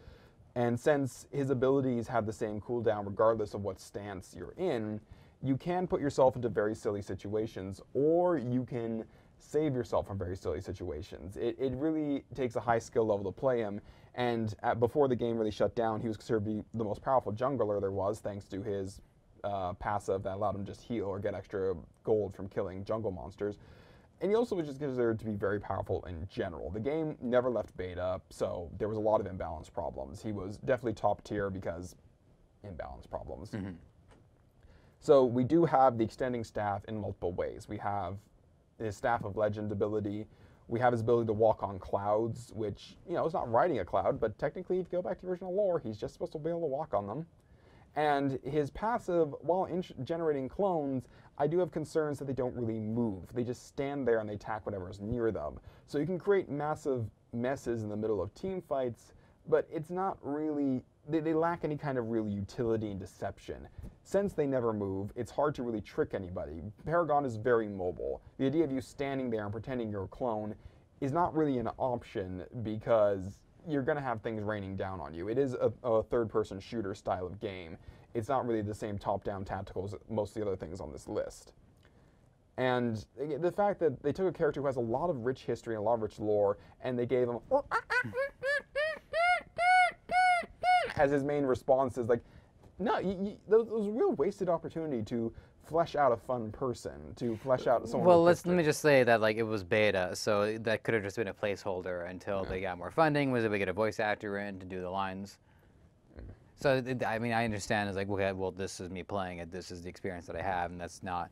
And since his abilities have the same cooldown regardless of what stance you're in, you can put yourself into very silly situations, or you can save yourself from very silly situations. It really takes a high skill level to play him, and before the game really shut down, he was considered to be the most powerful jungler there was, thanks to his passive that allowed him to just heal or get extra gold from killing jungle monsters. And he also was just considered to be very powerful in general. The game never left beta, so there was a lot of imbalance problems. He was definitely top tier because imbalance problems. Mm-hmm. So we do have the extending staff in multiple ways. We have his Staff of Legend ability. We have his ability to walk on clouds, which, you know, is not riding a cloud, but technically, if you go back to the original lore, he's just supposed to be able to walk on them. And his passive, while generating clones, I do have concerns that they don't really move. They just stand there and they attack whatever is near them. So you can create massive messes in the middle of team fights, but it's not really, they lack any kind of real utility and deception. Since they never move, it's hard to really trick anybody. Paragon is very mobile. The idea of you standing there and pretending you're a clone is not really an option because you're going to have things raining down on you. It is a third-person shooter style of game. It's not really the same top-down tactical as most of the other things on this list. And the fact that they took a character who has a lot of rich history and a lot of rich lore, and they gave him as his main response is like, no, those was a real wasted opportunity to flesh out a fun person, to flesh out someone. Well, let me just say that, like, it was beta, so that could have just been a placeholder until they got more funding. Was it we get a voice actor in to do the lines? So I mean, I understand. It's like, okay, well, this is me playing it. This is the experience that I have, and that's not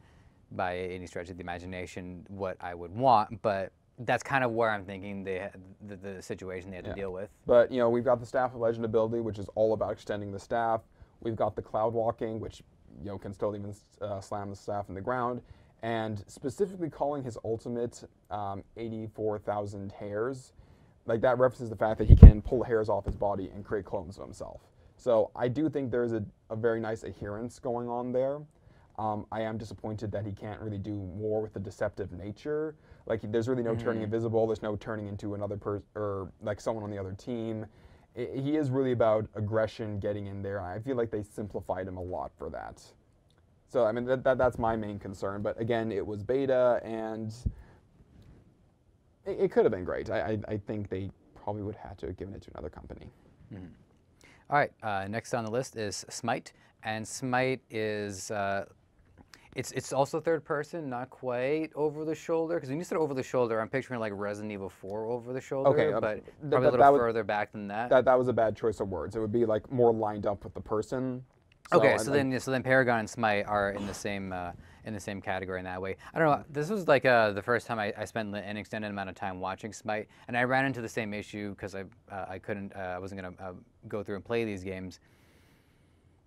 by any stretch of the imagination what I would want. But that's kind of where I'm thinking the situation they had to deal with. But you know, we've got the Staff of Legend ability, which is all about extending the staff. We've got the cloud walking, which, you know, can still even slam the staff in the ground, and specifically calling his ultimate 84,000 hairs. Like, that references the fact that he can pull hairs off his body and create clones of himself. So I do think there's a very nice adherence going on there. I am disappointed that he can't really do more with the deceptive nature. Like, there's really no turning invisible. There's no turning into another person or like someone on the other team. He is really about aggression, getting in there. I feel like they simplified him a lot for that. So, I mean, that's my main concern. But again, it was beta, and it could have been great. I think they probably would have to have given it to another company. All right, next on the list is Smite, and Smite is it's also third person, not quite over the shoulder. Because when you said over the shoulder, I'm picturing like Resident Evil 4 over the shoulder, Okay, but probably a little further back than that. That was a bad choice of words. It would be like more lined up with the person. Okay, so then Paragon and Smite are in the same category in that way. I don't know. This was like the first time I spent an extended amount of time watching Smite, and I ran into the same issue because I wasn't gonna go through and play these games.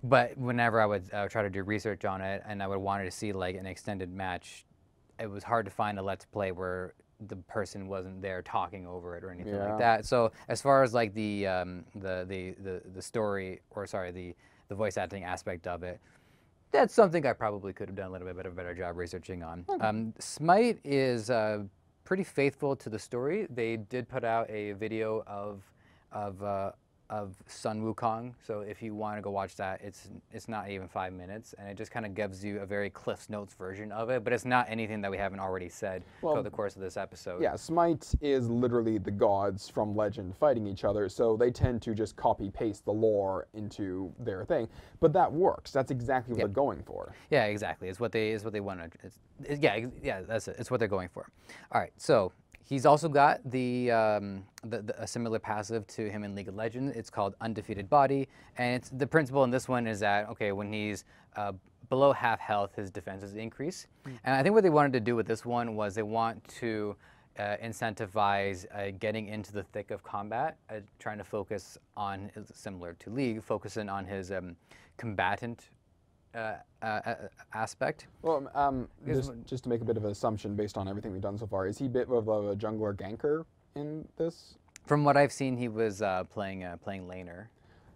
But whenever I would try to do research on it, and I would want to see like an extended match, it was hard to find a Let's Play where the person wasn't there talking over it or anything like that. So as far as like the story, or sorry, the voice acting aspect of it, that's something I probably could have done a little bit of a better job researching on. Okay. Smite is pretty faithful to the story. They did put out a video of Sun Wukong, so if you want to go watch that, it's not even 5 minutes, and it just kind of gives you a very Cliff's Notes version of it, but it's not anything that we haven't already said throughout the course of this episode. Yeah, Smite is literally the gods from Legend fighting each other, so they tend to just copy-paste the lore into their thing, but that works. That's exactly what they're going for. Yeah, exactly. It's what they want to. Yeah, that's it. It's what they're going for. All right, so. He's also got a similar passive to him in League of Legends. It's called Undefeated Body, and the principle in this one is that, okay, when he's below half health, his defenses increase. And I think what they wanted to do with this one was they want to incentivize getting into the thick of combat, trying to focus on, similar to League, focusing on his combatant aspect. Well, just to make a bit of an assumption based on everything we've done so far, is he a bit of a jungler ganker in this? From what I've seen, he was playing laner.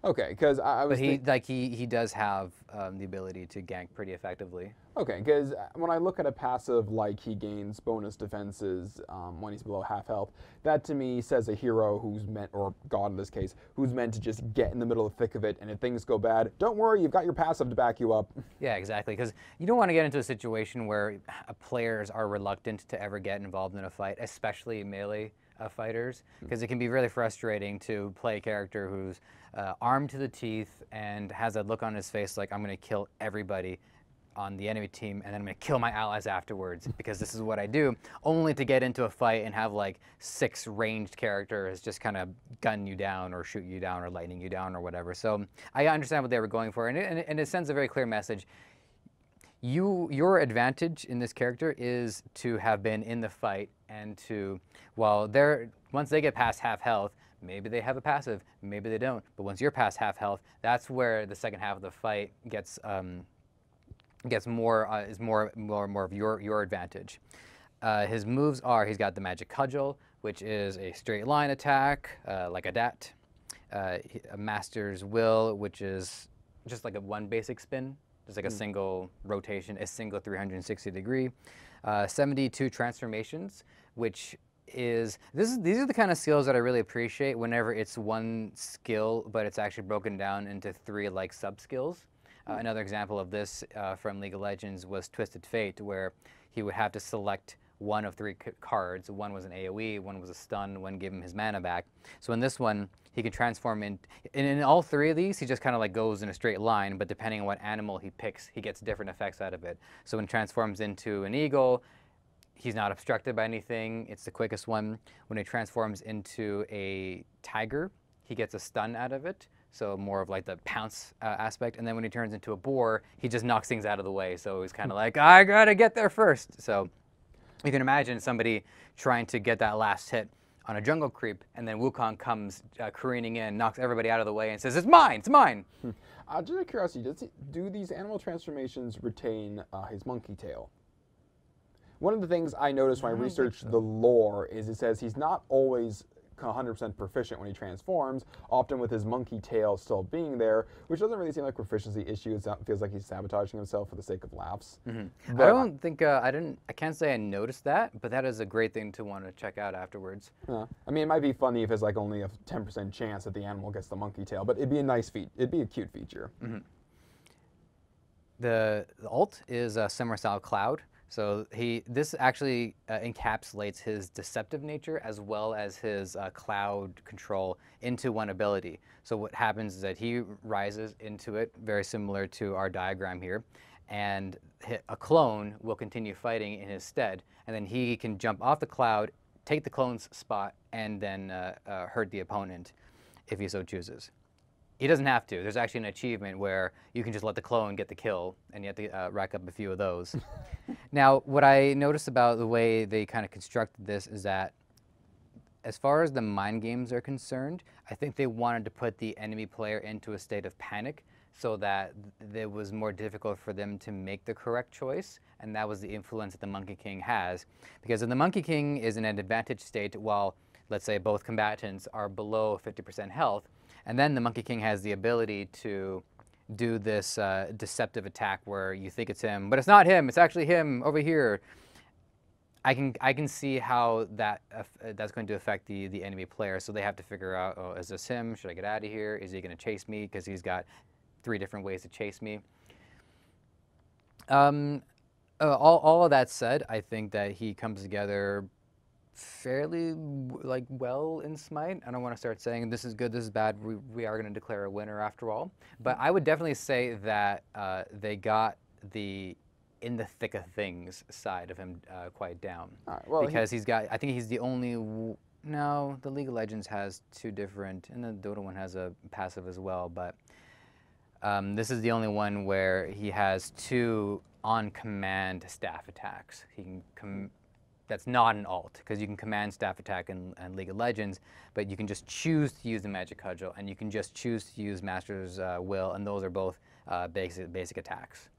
Okay, because I was. But he does have the ability to gank pretty effectively. Okay, because when I look at a passive like he gains bonus defenses when he's below half health, that to me says a hero who's meant, or god in this case, who's meant to just get in the middle of the thick of it, and if things go bad, don't worry, you've got your passive to back you up. Yeah, exactly, because you don't want to get into a situation where players are reluctant to ever get involved in a fight, especially melee fighters, because it can be really frustrating to play a character who's armed to the teeth and has a look on his face like, I'm going to kill everybody on the enemy team, and then I'm going to kill my allies afterwards because this is what I do, only to get into a fight and have like 6 ranged characters just kind of gun you down or shoot you down or lightning you down or whatever. So I understand what they were going for, and it sends a very clear message. Your advantage in this character is to have been in the fight, and to, once they get past half health, maybe they have a passive, maybe they don't, but once you're past half health, that's where the second half of the fight gets more of your advantage. His moves are, he's got the Magic Cudgel, which is a straight line attack, like a dat. A Master's Will, which is just like a one basic spin, just like a single rotation, a single 360 degree. 72 transformations, which is, these are the kind of skills that I really appreciate whenever it's one skill, but it's actually broken down into 3 like sub skills. Another example of this from League of Legends was Twisted Fate, where he would have to select one of 3 cards. One was an AoE, one was a stun, one gave him his mana back. So in this one, he can transform in all 3 of these, he just kind of like goes in a straight line, but depending on what animal he picks, he gets different effects out of it. So when he transforms into an eagle, he's not obstructed by anything. It's the quickest one. When he transforms into a tiger, he gets a stun out of it. So more of like the pounce aspect. And then when he turns into a boar, he just knocks things out of the way. So he's kind of like, I gotta get there first. So you can imagine somebody trying to get that last hit on a jungle creep, and then Wukong comes careening in, knocks everybody out of the way, and says, it's mine, it's mine. Just out of curiosity, do these animal transformations retain his monkey tail? One of the things I noticed when I researched the lore is it says he's not always 100% proficient when he transforms, often with his monkey tail still being there, which doesn't really seem like a proficiency issue. It feels like he's sabotaging himself for the sake of laughs. I don't think, I can't say I noticed that, but that is a great thing to want to check out afterwards. I mean, it might be funny if it's like only a 10% chance that the animal gets the monkey tail, but it'd be a nice it'd be a cute feature. The ult is a Summer Style Cloud. So this actually encapsulates his deceptive nature as well as his cloud control into one ability. So what happens is that he rises into it, very similar to our diagram here, and a clone will continue fighting in his stead, and then he can jump off the cloud, take the clone's spot, and then hurt the opponent if he so chooses. He doesn't have to. There's actually an achievement where you can just let the clone get the kill, and you have to rack up a few of those. Now, what I noticed about the way they kind of constructed this is that as far as the mind games are concerned, I think they wanted to put the enemy player into a state of panic so that it was more difficult for them to make the correct choice, and that was the influence that the Monkey King has. Because if the Monkey King is in an advantage state while, let's say, both combatants are below 50% health, and then the Monkey King has the ability to do this deceptive attack where you think it's him, but it's not him, it's actually him over here. I can see how that's going to affect the enemy player, so they have to figure out, oh, is this him? Should I get out of here? Is he going to chase me? Because he's got 3 different ways to chase me. All of that said, I think that he comes together fairly well in Smite. I don't want to start saying this is good, this is bad. We are going to declare a winner after all. But I would definitely say that they got the in the thick of things side of him quite down. Well, because I think he's the only. No, the League of Legends has 2 different, and the Dota one has a passive as well. But this is the only one where he has 2 on-command staff attacks. He can that's not an alt, because you can command staff attack in League of Legends, but you can just choose to use the Magic Cudgel, and you can just choose to use Master's Will, and those are both basic attacks.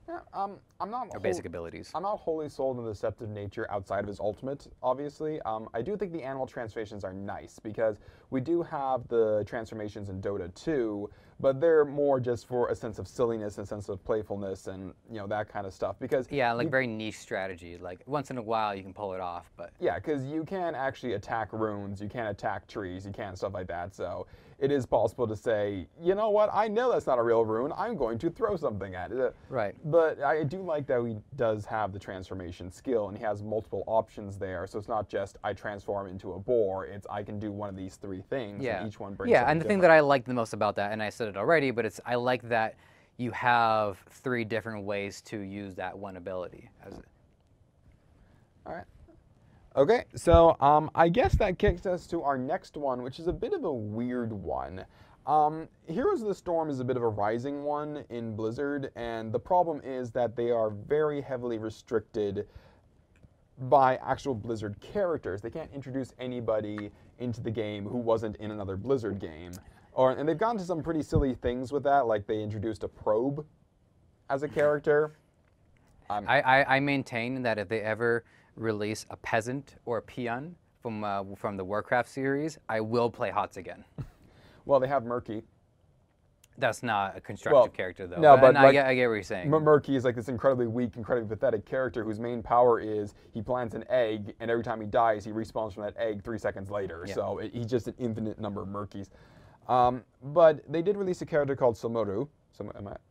Yeah, I'm not. Or basic abilities. I'm not wholly sold on the deceptive nature outside of his ultimate, obviously. I do think the animal transformations are nice, because we do have the transformations in Dota 2, but they're more just for a sense of silliness, a sense of playfulness, and that kind of stuff. Because yeah, like very niche strategy. Like once in a while you can pull it off, but yeah, because you can actually attack runes, you can attack trees, you can stuff like that. So it is possible to say, you know what, I know that's not a real rune, I'm going to throw something at it. Right. But I do like that he does have the transformation skill, and he has multiple options there. So it's not just I transform into a boar, it's I can do one of these 3 things, and each one brings and the different. thing that I like the most about that, and I said it already, but I like that you have 3 different ways to use that one ability. All right. Okay, so I guess that kicks us to our next one, which is a bit of a weird one. Heroes of the Storm is a bit of a rising one in Blizzard, and the problem is that they are very heavily restricted by actual Blizzard characters. They can't introduce anybody into the game who wasn't in another Blizzard game. And they've gone to some pretty silly things with that, like they introduced a probe as a character. I maintain that if they ever release a peasant or a peon from the Warcraft series, I will play HOTS again. Well, they have Murky. That's not a constructive character, though. No, but I get what you're saying. Murky is like this incredibly weak, incredibly pathetic character whose main power is he plants an egg, and every time he dies, he respawns from that egg 3 seconds later. Yeah. So he's just an infinite number of Murkies. But they did release a character called Samuro. I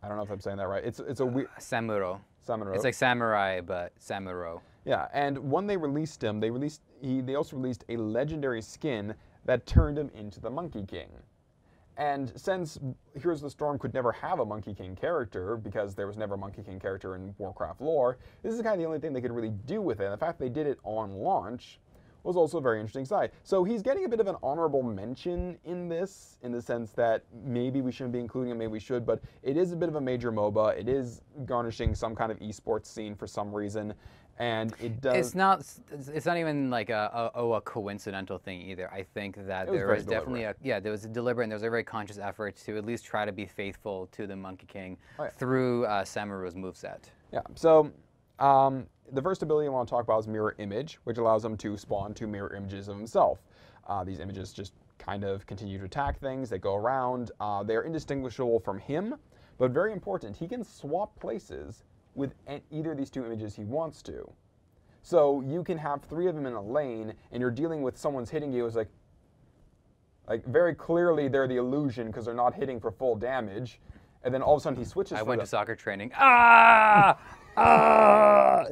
don't know if I'm saying that right. It's a weird... Samuro. Samuro. It's like samurai, but Samuro. Yeah, and when they released him, they also released a legendary skin that turned him into the Monkey King. And since Heroes of the Storm could never have a Monkey King character, because there was never a Monkey King character in Warcraft lore, this is kind of the only thing they could really do with it. And the fact they did it on launch was also a very interesting side. So he's getting a bit of an honorable mention in this, in the sense that maybe we shouldn't be including him, maybe we should, but it is a bit of a major MOBA. It is garnishing some kind of esports scene for some reason. And it does. It's not even like a coincidental thing either. I think that there was definitely there was a deliberate and there was a very conscious effort to at least try to be faithful to the Monkey King through Samuro's moveset. Yeah. So the first ability I want to talk about is Mirror Image, which allows him to spawn 2 mirror images of himself. These images just kind of continue to attack things. They go around. They are indistinguishable from him, but very important. He can swap places with either of these 2 images he wants to. So you can have 3 of them in a lane, and you're dealing with someone's hitting you. It's like very clearly they're the illusion because they're not hitting for full damage, and then all of a sudden he switches. I went to soccer training. Ah! Ah!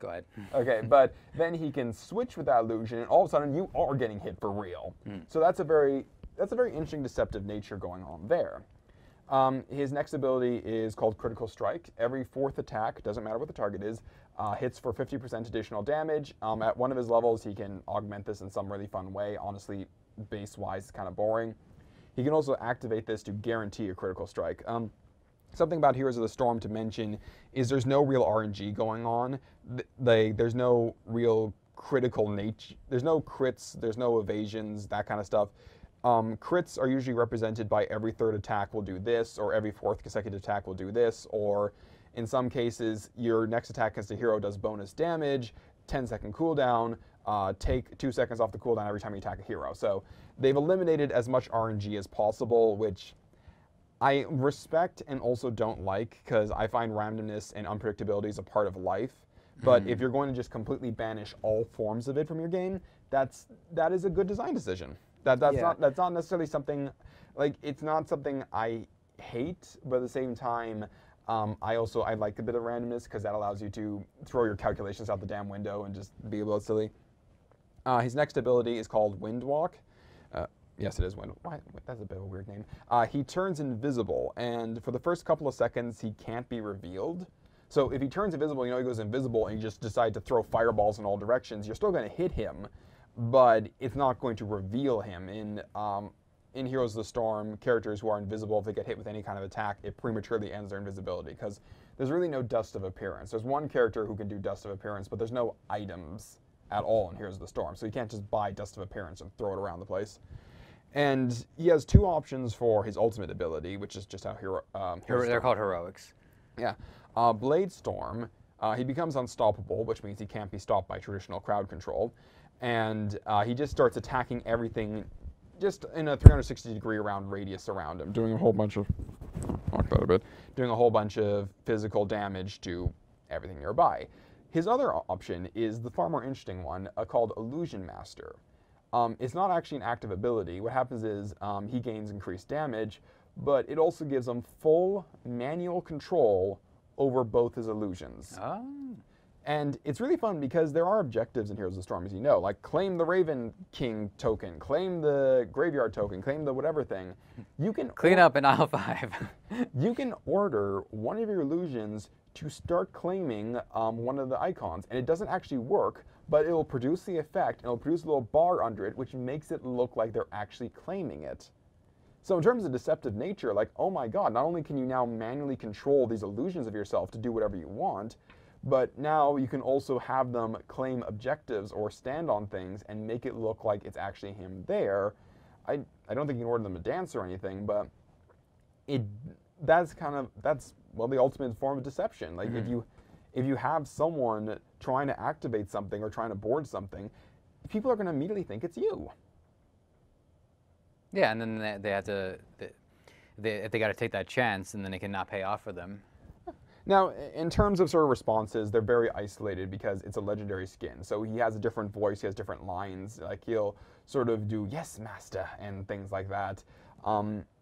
Go ahead. Okay, but then he can switch with that illusion, and all of a sudden you are getting hit for real. So that's a very interesting deceptive nature going on there. His next ability is called Critical Strike. Every 4th attack, doesn't matter what the target is, hits for 50% additional damage. At one of his levels, he can augment this in some really fun way. Honestly, base-wise, it's kind of boring. He can also activate this to guarantee a critical strike. Something about Heroes of the Storm to mention is there's no real RNG going on. There's no real critical nature. There's no crits, there's no evasions, that kind of stuff. Crits are usually represented by every 3rd attack will do this, or every 4th consecutive attack will do this, or in some cases, your next attack against a hero does bonus damage, 10-second cooldown, take 2 seconds off the cooldown every time you attack a hero. So they've eliminated as much RNG as possible, which I respect and also don't like, because I find randomness and unpredictability is a part of life. But if you're going to just completely banish all forms of it from your game, that is a good design decision. That's not necessarily something, like, it's not something I hate, but at the same time, I like a bit of randomness, because that allows you to throw your calculations out the damn window and just be a little silly. His next ability is called Windwalk. Yes, it is Wind. Why? That's a bit of a weird name. He turns invisible, and for the first couple of seconds, he can't be revealed. So if he turns invisible, he goes invisible, and you just decide to throw fireballs in all directions, you're still going to hit him, but it's not going to reveal him. In Heroes of the Storm, characters who are invisible, if they get hit with any kind of attack, it prematurely ends their invisibility, because there's really no dust of appearance. There's one character who can do dust of appearance, but there's no items at all in Heroes of the Storm, so you can't just buy dust of appearance and throw it around the place. And he has 2 options for his ultimate ability, which is just how They're called heroics. Yeah. Blade Storm, he becomes unstoppable, which means he can't be stopped by traditional crowd control. And he just starts attacking everything just in a 360-degree radius around him, doing a whole bunch of physical damage to everything nearby. His other option is the far more interesting one, called Illusion Master. It's not actually an active ability. What happens is he gains increased damage, but it also gives him full manual control over both his illusions. Oh. And it's really fun because there are objectives in Heroes of the Storm, as you know, like claim the Raven King token, claim the Graveyard token, claim the whatever thing. You can clean up in aisle 5. You can order one of your illusions to start claiming one of the icons, and it doesn't actually work, but it will produce the effect, and it will produce a little bar under it, which makes it look like they're actually claiming it. So in terms of deceptive nature, like, oh my god, not only can you now manually control these illusions of yourself to do whatever you want, but now you can also have them claim objectives or stand on things and make it look like it's actually him there. I don't think you can order them to dance or anything, but that's the ultimate form of deception. Like if you have someone trying to activate something or trying to board something, people are going to immediately think it's you. Yeah, and then they have to they got to take that chance, and then it can not pay off for them. Now, in terms of sort of responses, they're very isolated because it's a legendary skin. So he has a different voice, he has different lines. Like he'll sort of do "Yes, Master" and things like that.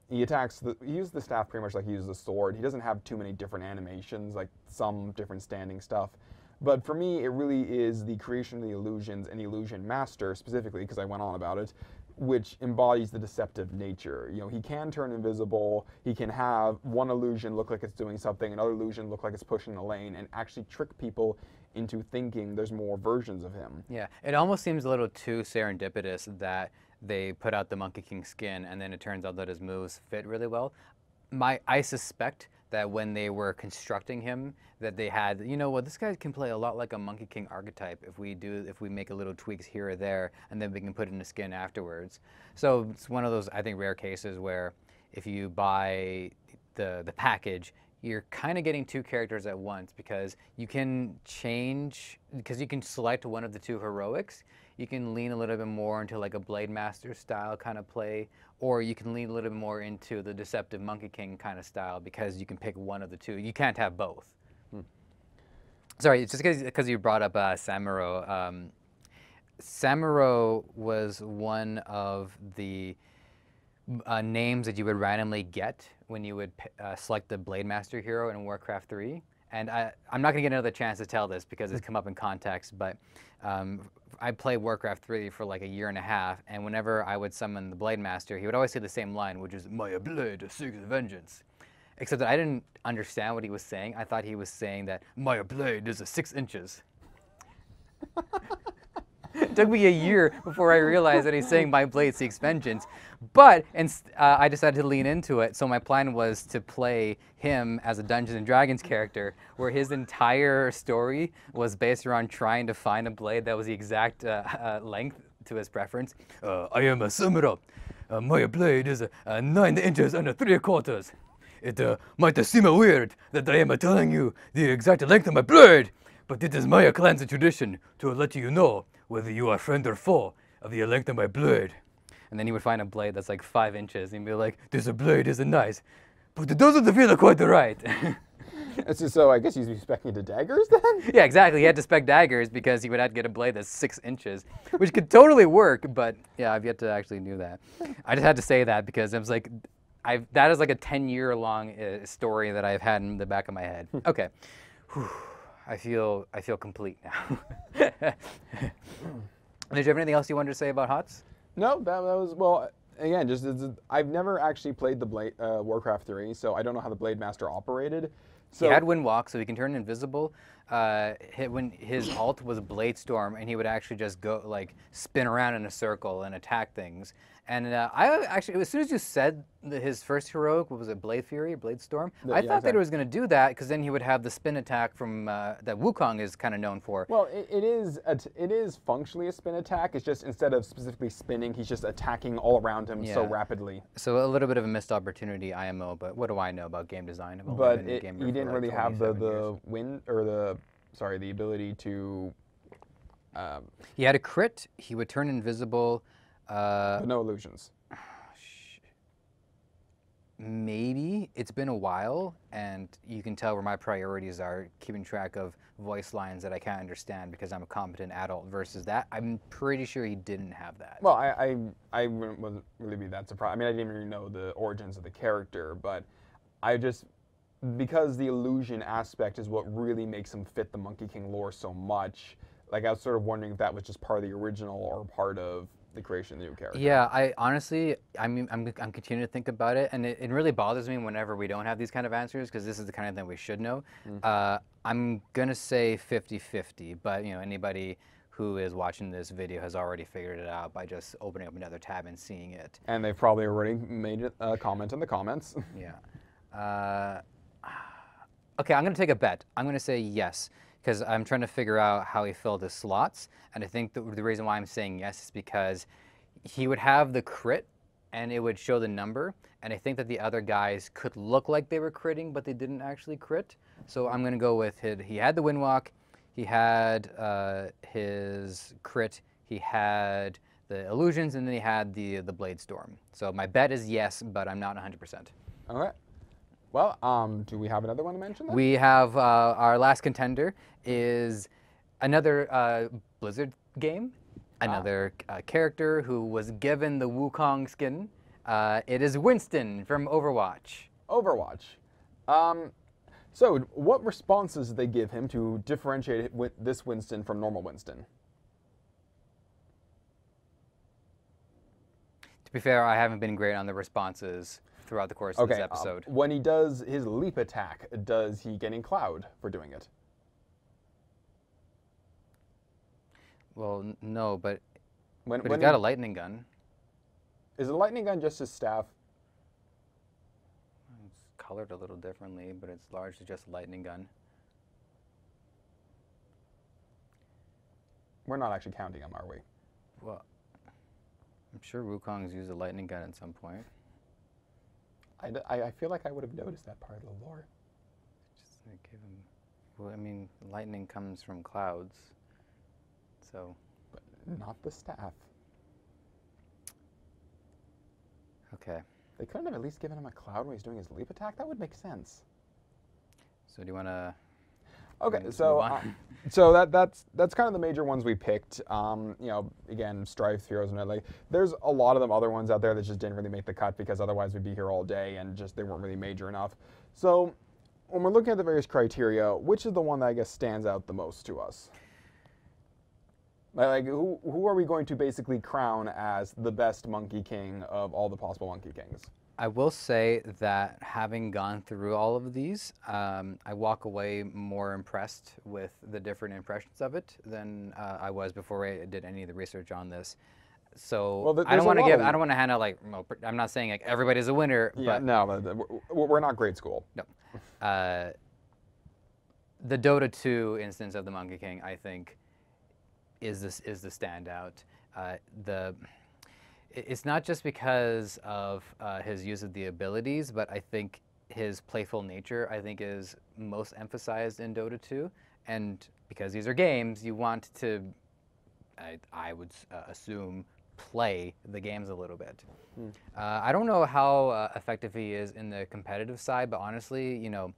He uses the staff pretty much like he uses the sword. He doesn't have too many different animations, like some different standing stuff. But for me, it really is the creation of the illusions and Illusion Master specifically, because I went on about it, which embodies the deceptive nature. You know, he can turn invisible, he can have one illusion look like it's doing something, another illusion look like it's pushing a lane, and actually trick people into thinking there's more versions of him. Yeah, it almost seems a little too serendipitous that they put out the Monkey King skin and then it turns out that his moves fit really well. I suspect that when they were constructing him, that they had, you know what, this guy can play a lot like a Monkey King archetype if we make a little tweaks here or there, and then we can put in a skin afterwards. So it's one of those, I think, rare cases where if you buy the package, you're kind of getting 2 characters at once, because you can select one of the 2 heroics. You can lean a little bit more into like a Blade Master style kind of play, or you can lean a little bit more into the deceptive Monkey King kind of style, because you can pick one of the 2. You can't have both. Sorry, just because you brought up Samuro. Samuro was one of the names that you would randomly get when you would select the Blade Master hero in Warcraft 3. And I'm not going to get another chance to tell this because it's come up in context, but I played Warcraft 3 for like a year and a half, and whenever I would summon the Blade Master, he would always say the same line, which is, "My blade seeks vengeance." Except that I didn't understand what he was saying. I thought he was saying that, "My blade is 6 inches." It took me a year before I realized that he's saying my blade seeks vengeance. But I decided to lean into it, so my plan was to play him as a Dungeons & Dragons character, where his entire story was based around trying to find a blade that was the exact length to his preference. I am a samurai. My blade is 9 inches and 3/4. It might seem weird that I am telling you the exact length of my blade, but it is my clan's tradition to let you know whether you are friend or foe of the length of my blade. And then he would find a blade that's like 5 inches and be like, "This blade is nice, but it doesn't feel quite right." So I guess he's respecting the daggers then? Yeah, exactly. He had to spec daggers because he would have to get a blade that's 6 inches, which could totally work, but yeah, I've yet to actually do that. I just had to say that because I was like, that is like a 10-year-long story that I've had in the back of my head. Okay. Whew. I feel complete now. Did you have anything else you wanted to say about HOTS? No, that was, well, again, just I've never actually played the Warcraft 3, so I don't know how the Blade Master operated. So, he had wind walk, so he can turn invisible. When his ult was Blade Storm, and he would actually just go like spin around in a circle and attack things. And I actually, as soon as you said his first heroic, what was it, Blade Fury, Blade Storm? I thought that he was going to do that because then he would have the spin attack from that Wukong is kind of known for. Well, it is functionally a spin attack. It's just instead of specifically spinning, he's just attacking all around him so rapidly. So a little bit of a missed opportunity, IMO. But what do I know about game design? But he didn't really have the win or the ability to. He had a crit. He would turn invisible. No illusions. Maybe. It's been a while, and you can tell where my priorities are, keeping track of voice lines that I can't understand because I'm a competent adult versus that. I'm pretty sure he didn't have that. Well, I wouldn't really be that surprised. I mean, I didn't really know the origins of the character, but I just, because the illusion aspect is what really makes him fit the Monkey King lore so much, like I was sort of wondering if that was just part of the original or part of the creation of the new character. Yeah, I honestly, I'm continuing to think about it, and it really bothers me whenever we don't have these kind of answers, because this is the kind of thing we should know. I'm gonna say 50-50, but you know, anybody who is watching this video has already figured it out by just opening up another tab and seeing it. And they've probably already made a comment in the comments. Yeah. Okay, I'm gonna take a bet. I'm gonna say yes, because I'm trying to figure out how he filled his slots, and I think the reason why I'm saying yes is because he would have the crit, and it would show the number, and I think that the other guys could look like they were critting, but they didn't actually crit. So I'm going to go with he had the Windwalk, he had his crit, he had the illusions, and then he had the Blade Storm. So my bet is yes, but I'm not 100%. Okay. Well, do we have another one to mention then? We have our last contender is another Blizzard game, another character who was given the Wukong skin. It is Winston from Overwatch. Overwatch. So what responses did they give him to differentiate this Winston from normal Winston? To be fair, I haven't been great on the responses throughout the course of this episode. When he does his leap attack, does he get in Cloud for doing it? Well, no, but When he's got a lightning gun. Is a lightning gun just his staff? It's colored a little differently, but it's largely just a lightning gun. We're not actually counting them, are we? Well, I'm sure Wukong's used a lightning gun at some point. I feel like I would have noticed that part of the lore. Just give him. Well, I mean, lightning comes from clouds, so. But not the staff. Okay. They couldn't have at least given him a cloud when he's doing his leap attack. That would make sense. So do you want to? Okay, so that's kind of the major ones we picked. You know, again, Strife, Heroes, and like there's a lot of them other ones out there that just didn't really make the cut because otherwise we'd be here all day and just they weren't really major enough. So when we're looking at the various criteria, which is the one that I guess stands out the most to us? Like who are we going to basically crown as the best Monkey King of all the possible Monkey Kings? I will say that having gone through all of these, I walk away more impressed with the different impressions of it than I was before I did any of the research on this. So I don't want to give. I don't want to hand out like. I'm not saying like everybody's a winner. Yeah, but no, we're not grade school. No. The Dota 2 instance of the Monkey King, I think, is the standout. It's not just because of his use of the abilities, but I think his playful nature, I think, is most emphasized in Dota 2. And because these are games, you want to, I would assume, play the games a little bit. I don't know how effective he is in the competitive side, but honestly, you know,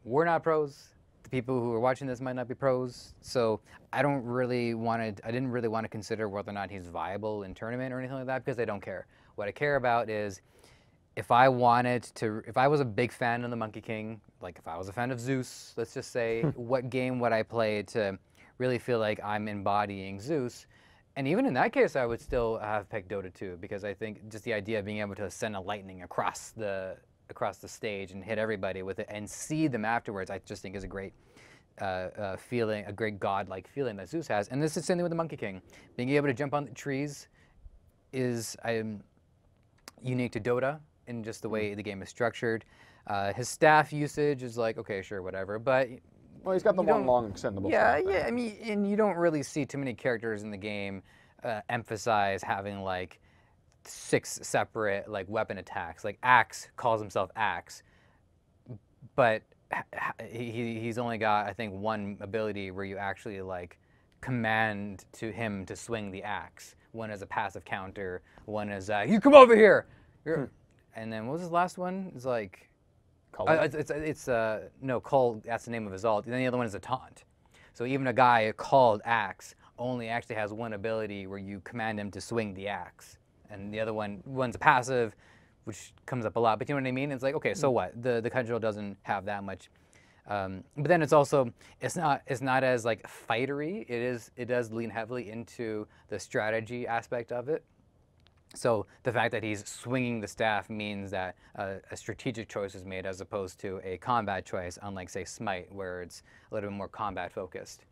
we're not pros. The people who are watching this might not be pros, so I didn't really want to consider whether or not he's viable in tournament or anything like that because I don't care. What I care about is if I was a big fan of the Monkey King, like if I was a fan of Zeus, let's just say, what game would I play to really feel like I'm embodying Zeus? And even in that case, I would still have picked Dota 2 because I think just the idea of being able to send a lightning across the stage and hit everybody with it and see them afterwards, I just think is a great feeling, a great godlike feeling that Zeus has. And this is the same thing with the Monkey King. Being able to jump on the trees is unique to Dota in just the way the game is structured. His staff usage is like, okay, sure, whatever, but well, he's got the one long extendable staff. Yeah, I mean, and you don't really see too many characters in the game emphasize having like 6 separate like weapon attacks. Like Axe calls himself Axe, but he's only got, I think, one ability where you actually like command to him to swing the axe. One is a passive counter. One is you come over here. And then what was his last one? It's like no, Cole. That's the name of his ult. And then the other one is a taunt. So even a guy called Axe only actually has one ability where you command him to swing the axe, and the other one's a passive, which comes up a lot. But you know what I mean? It's like, okay, so what? The control doesn't have that much. But then it's also it's not as like fightery. It does lean heavily into the strategy aspect of it. So the fact that he's swinging the staff means that a strategic choice is made as opposed to a combat choice, unlike, say, Smite, where it's a little bit more combat focused.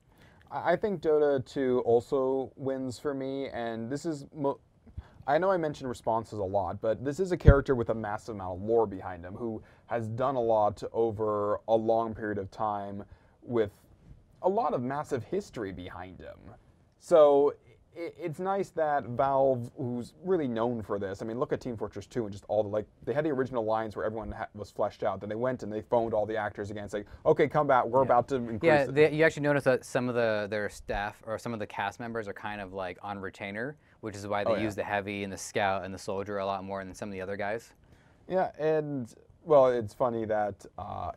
I think Dota 2 also wins for me, and this is... I know I mentioned responses a lot, but this is a character with a massive amount of lore behind him who has done a lot over a long period of time with a lot of massive history behind him. So it's nice that Valve, who's really known for this, I mean, look at Team Fortress 2 and just all the, like, they had the original lines where everyone was fleshed out. Then they went and they phoned all the actors again, saying, okay, come back, we're about to increase it. You actually notice that some of their staff, or some of the cast members, are kind of, like, on retainer, which is why they use the heavy and the scout and the soldier a lot more than some of the other guys. Yeah, and, well, it's funny that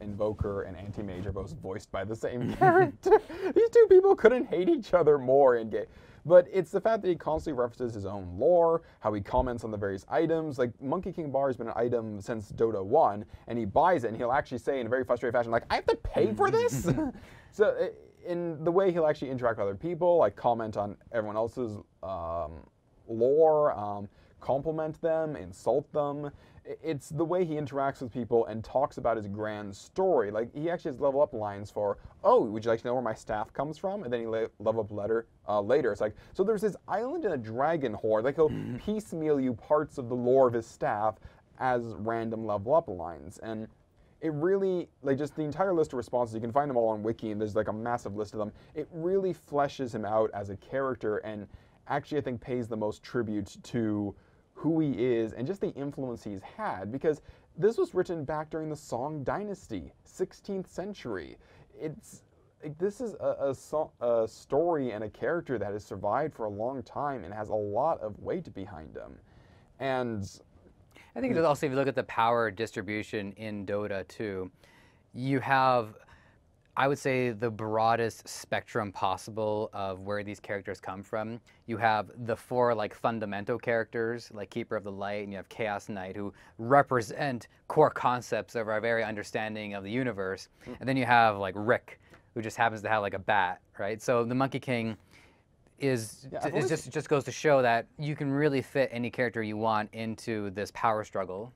Invoker and Anti-Mage are both voiced by the same character. These two people couldn't hate each other more in game. But it's the fact that he constantly references his own lore, how he comments on the various items. Like, Monkey King Bar has been an item since Dota 1, and he buys it, and he'll actually say in a very frustrated fashion, like, I have to pay for this? So, in the way he'll actually interact with other people, like comment on everyone else's lore, compliment them, insult them. It's the way he interacts with people and talks about his grand story. Like, he actually has level up lines for, oh, would you like to know where my staff comes from? And then he level up later. It's like, so there's this island and a dragon horde. Like, he'll piecemeal you parts of the lore of his staff as random level up lines. And it really, like, just the entire list of responses, you can find them all on Wiki, and there's like a massive list of them. It really fleshes him out as a character, and actually I think pays the most tribute to who he is and just the influence he's had, because this was written back during the Song Dynasty, 16th century. It's like, this is a story and a character that has survived for a long time and has a lot of weight behind him. And I think also, if you look at the power distribution in Dota 2, you have I would say, the broadest spectrum possible of where these characters come from. You have the 4 like fundamental characters, like Keeper of the Light, and you have Chaos Knight, who represent core concepts of our very understanding of the universe. And then you have like Rick, who just happens to have like a bat, right? So the Monkey King just goes to show that you can really fit any character you want into this power struggle.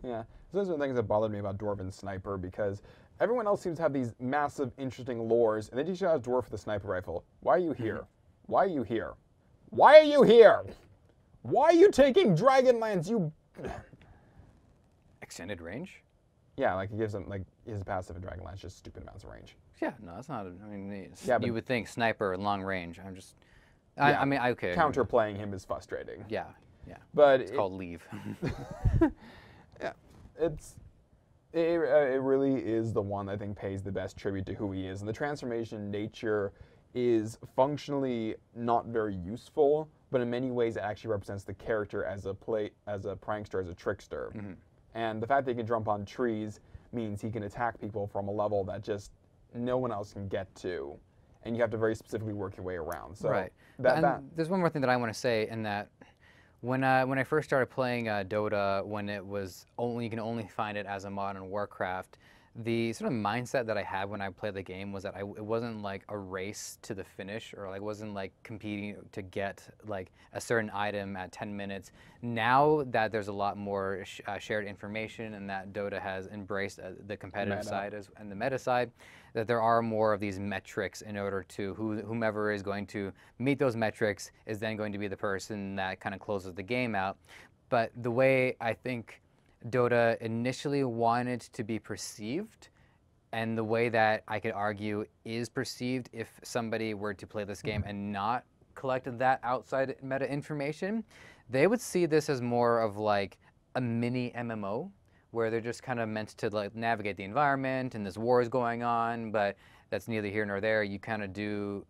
Yeah, those are the things that bothered me about Dwarven Sniper, because everyone else seems to have these massive, interesting lores, and then you just have a dwarf with a sniper rifle. Why are you here? Why are you here? Why are you here? Why are you taking Dragonlance, you... Extended range? Yeah, like, it gives him, like, his passive in Dragonlance, just stupid amounts of range. Yeah, no, that's not, I mean, Yeah, you would think sniper, long range. I'm just, Yeah, I mean, okay. Counterplaying him is frustrating. Yeah, yeah. But It's called leave. Yeah, it really is the one that I think pays the best tribute to who he is. And the transformation nature is functionally not very useful, but in many ways it actually represents the character as a prankster, as a trickster. And the fact that he can jump on trees means he can attack people from a level that just no one else can get to. And you have to very specifically work your way around. So right. There's one more thing that I want to say, in that when I first started playing Dota, when it was only, you can only find it as a mod on Warcraft, the sort of mindset that I had when I played the game was that it wasn't like a race to the finish, or like wasn't like competing to get like a certain item at 10 minutes. Now that there's a lot more shared information, and that Dota has embraced the competitive side and the meta side, that there are more of these metrics in order to whomever is going to meet those metrics is then going to be the person that kind of closes the game out. But the way I think Dota initially wanted to be perceived, and the way that I could argue is perceived if somebody were to play this game and not collect that outside meta information, they would see this as more of like a mini MMO, where they're just kind of meant to like navigate the environment, and this war is going on, but that's neither here nor there. You kind of do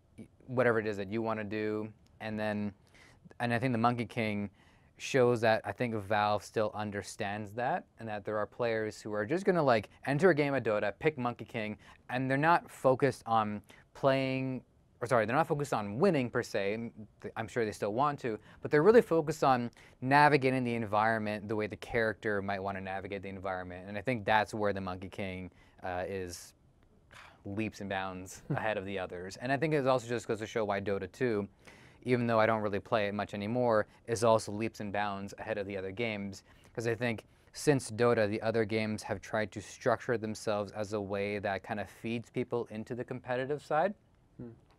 whatever it is that you want to do. And I think the Monkey King shows that I think Valve still understands that, and that there are players who are just going to like enter a game of Dota, pick Monkey King, and they're not focused on they're not focused on winning per se. I'm sure they still want to, but they're really focused on navigating the environment the way the character might want to navigate the environment. And I think that's where the Monkey King is leaps and bounds ahead of the others. And I think it also just goes to show why Dota 2, even though I don't really play it much anymore, is also leaps and bounds ahead of the other games. Because I think since Dota, the other games have tried to structure themselves as a way that kind of feeds people into the competitive side.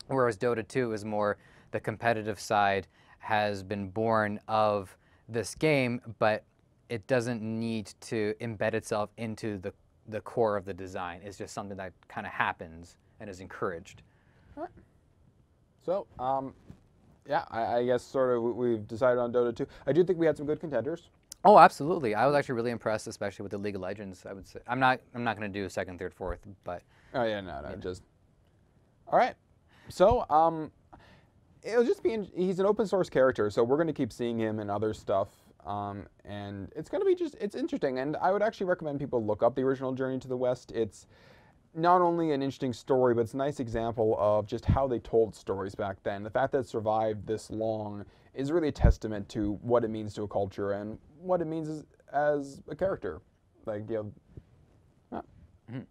Whereas Dota 2 is more, the competitive side has been born of this game, but it doesn't need to embed itself into the core of the design. It's just something that kind of happens and is encouraged. All right. So, yeah, I guess sort of we've decided on Dota 2. I do think we had some good contenders. Oh, absolutely. I was actually really impressed, especially with the League of Legends, I would say. I'm not going to do second, third, fourth, but... Oh, yeah, no, just... All right. So, it'll just be... He's an open source character, so we're going to keep seeing him in other stuff. And it's going to be it's interesting. And I would actually recommend people look up the original Journey to the West. It's not only an interesting story, but it's a nice example of just how they told stories back then. The fact that it survived this long is really a testament to what it means to a culture and what it means as a character. Like, you know...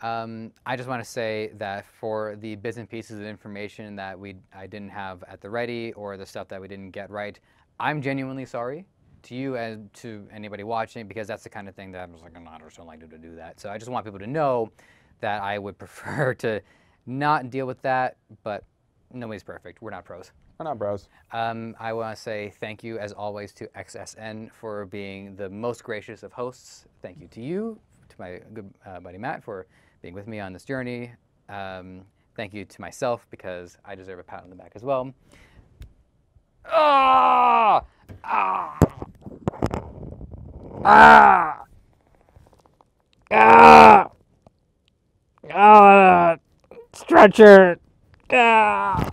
I just want to say that for the bits and pieces of information that I didn't have at the ready, or the stuff that we didn't get right, I'm genuinely sorry to you and to anybody watching, because that's the kind of thing that I'm just like, I just don't like to do that. So I just want people to know that I would prefer to not deal with that, but nobody's perfect. We're not pros. We're not bros. I want to say thank you, as always, to XSN for being the most gracious of hosts. Thank you to you, to my good buddy Matt, for being with me on this journey. Thank you to myself, because I deserve a pat on the back as well. Ah! Ah! Ah! Ah! Ah! Stretcher! Ah!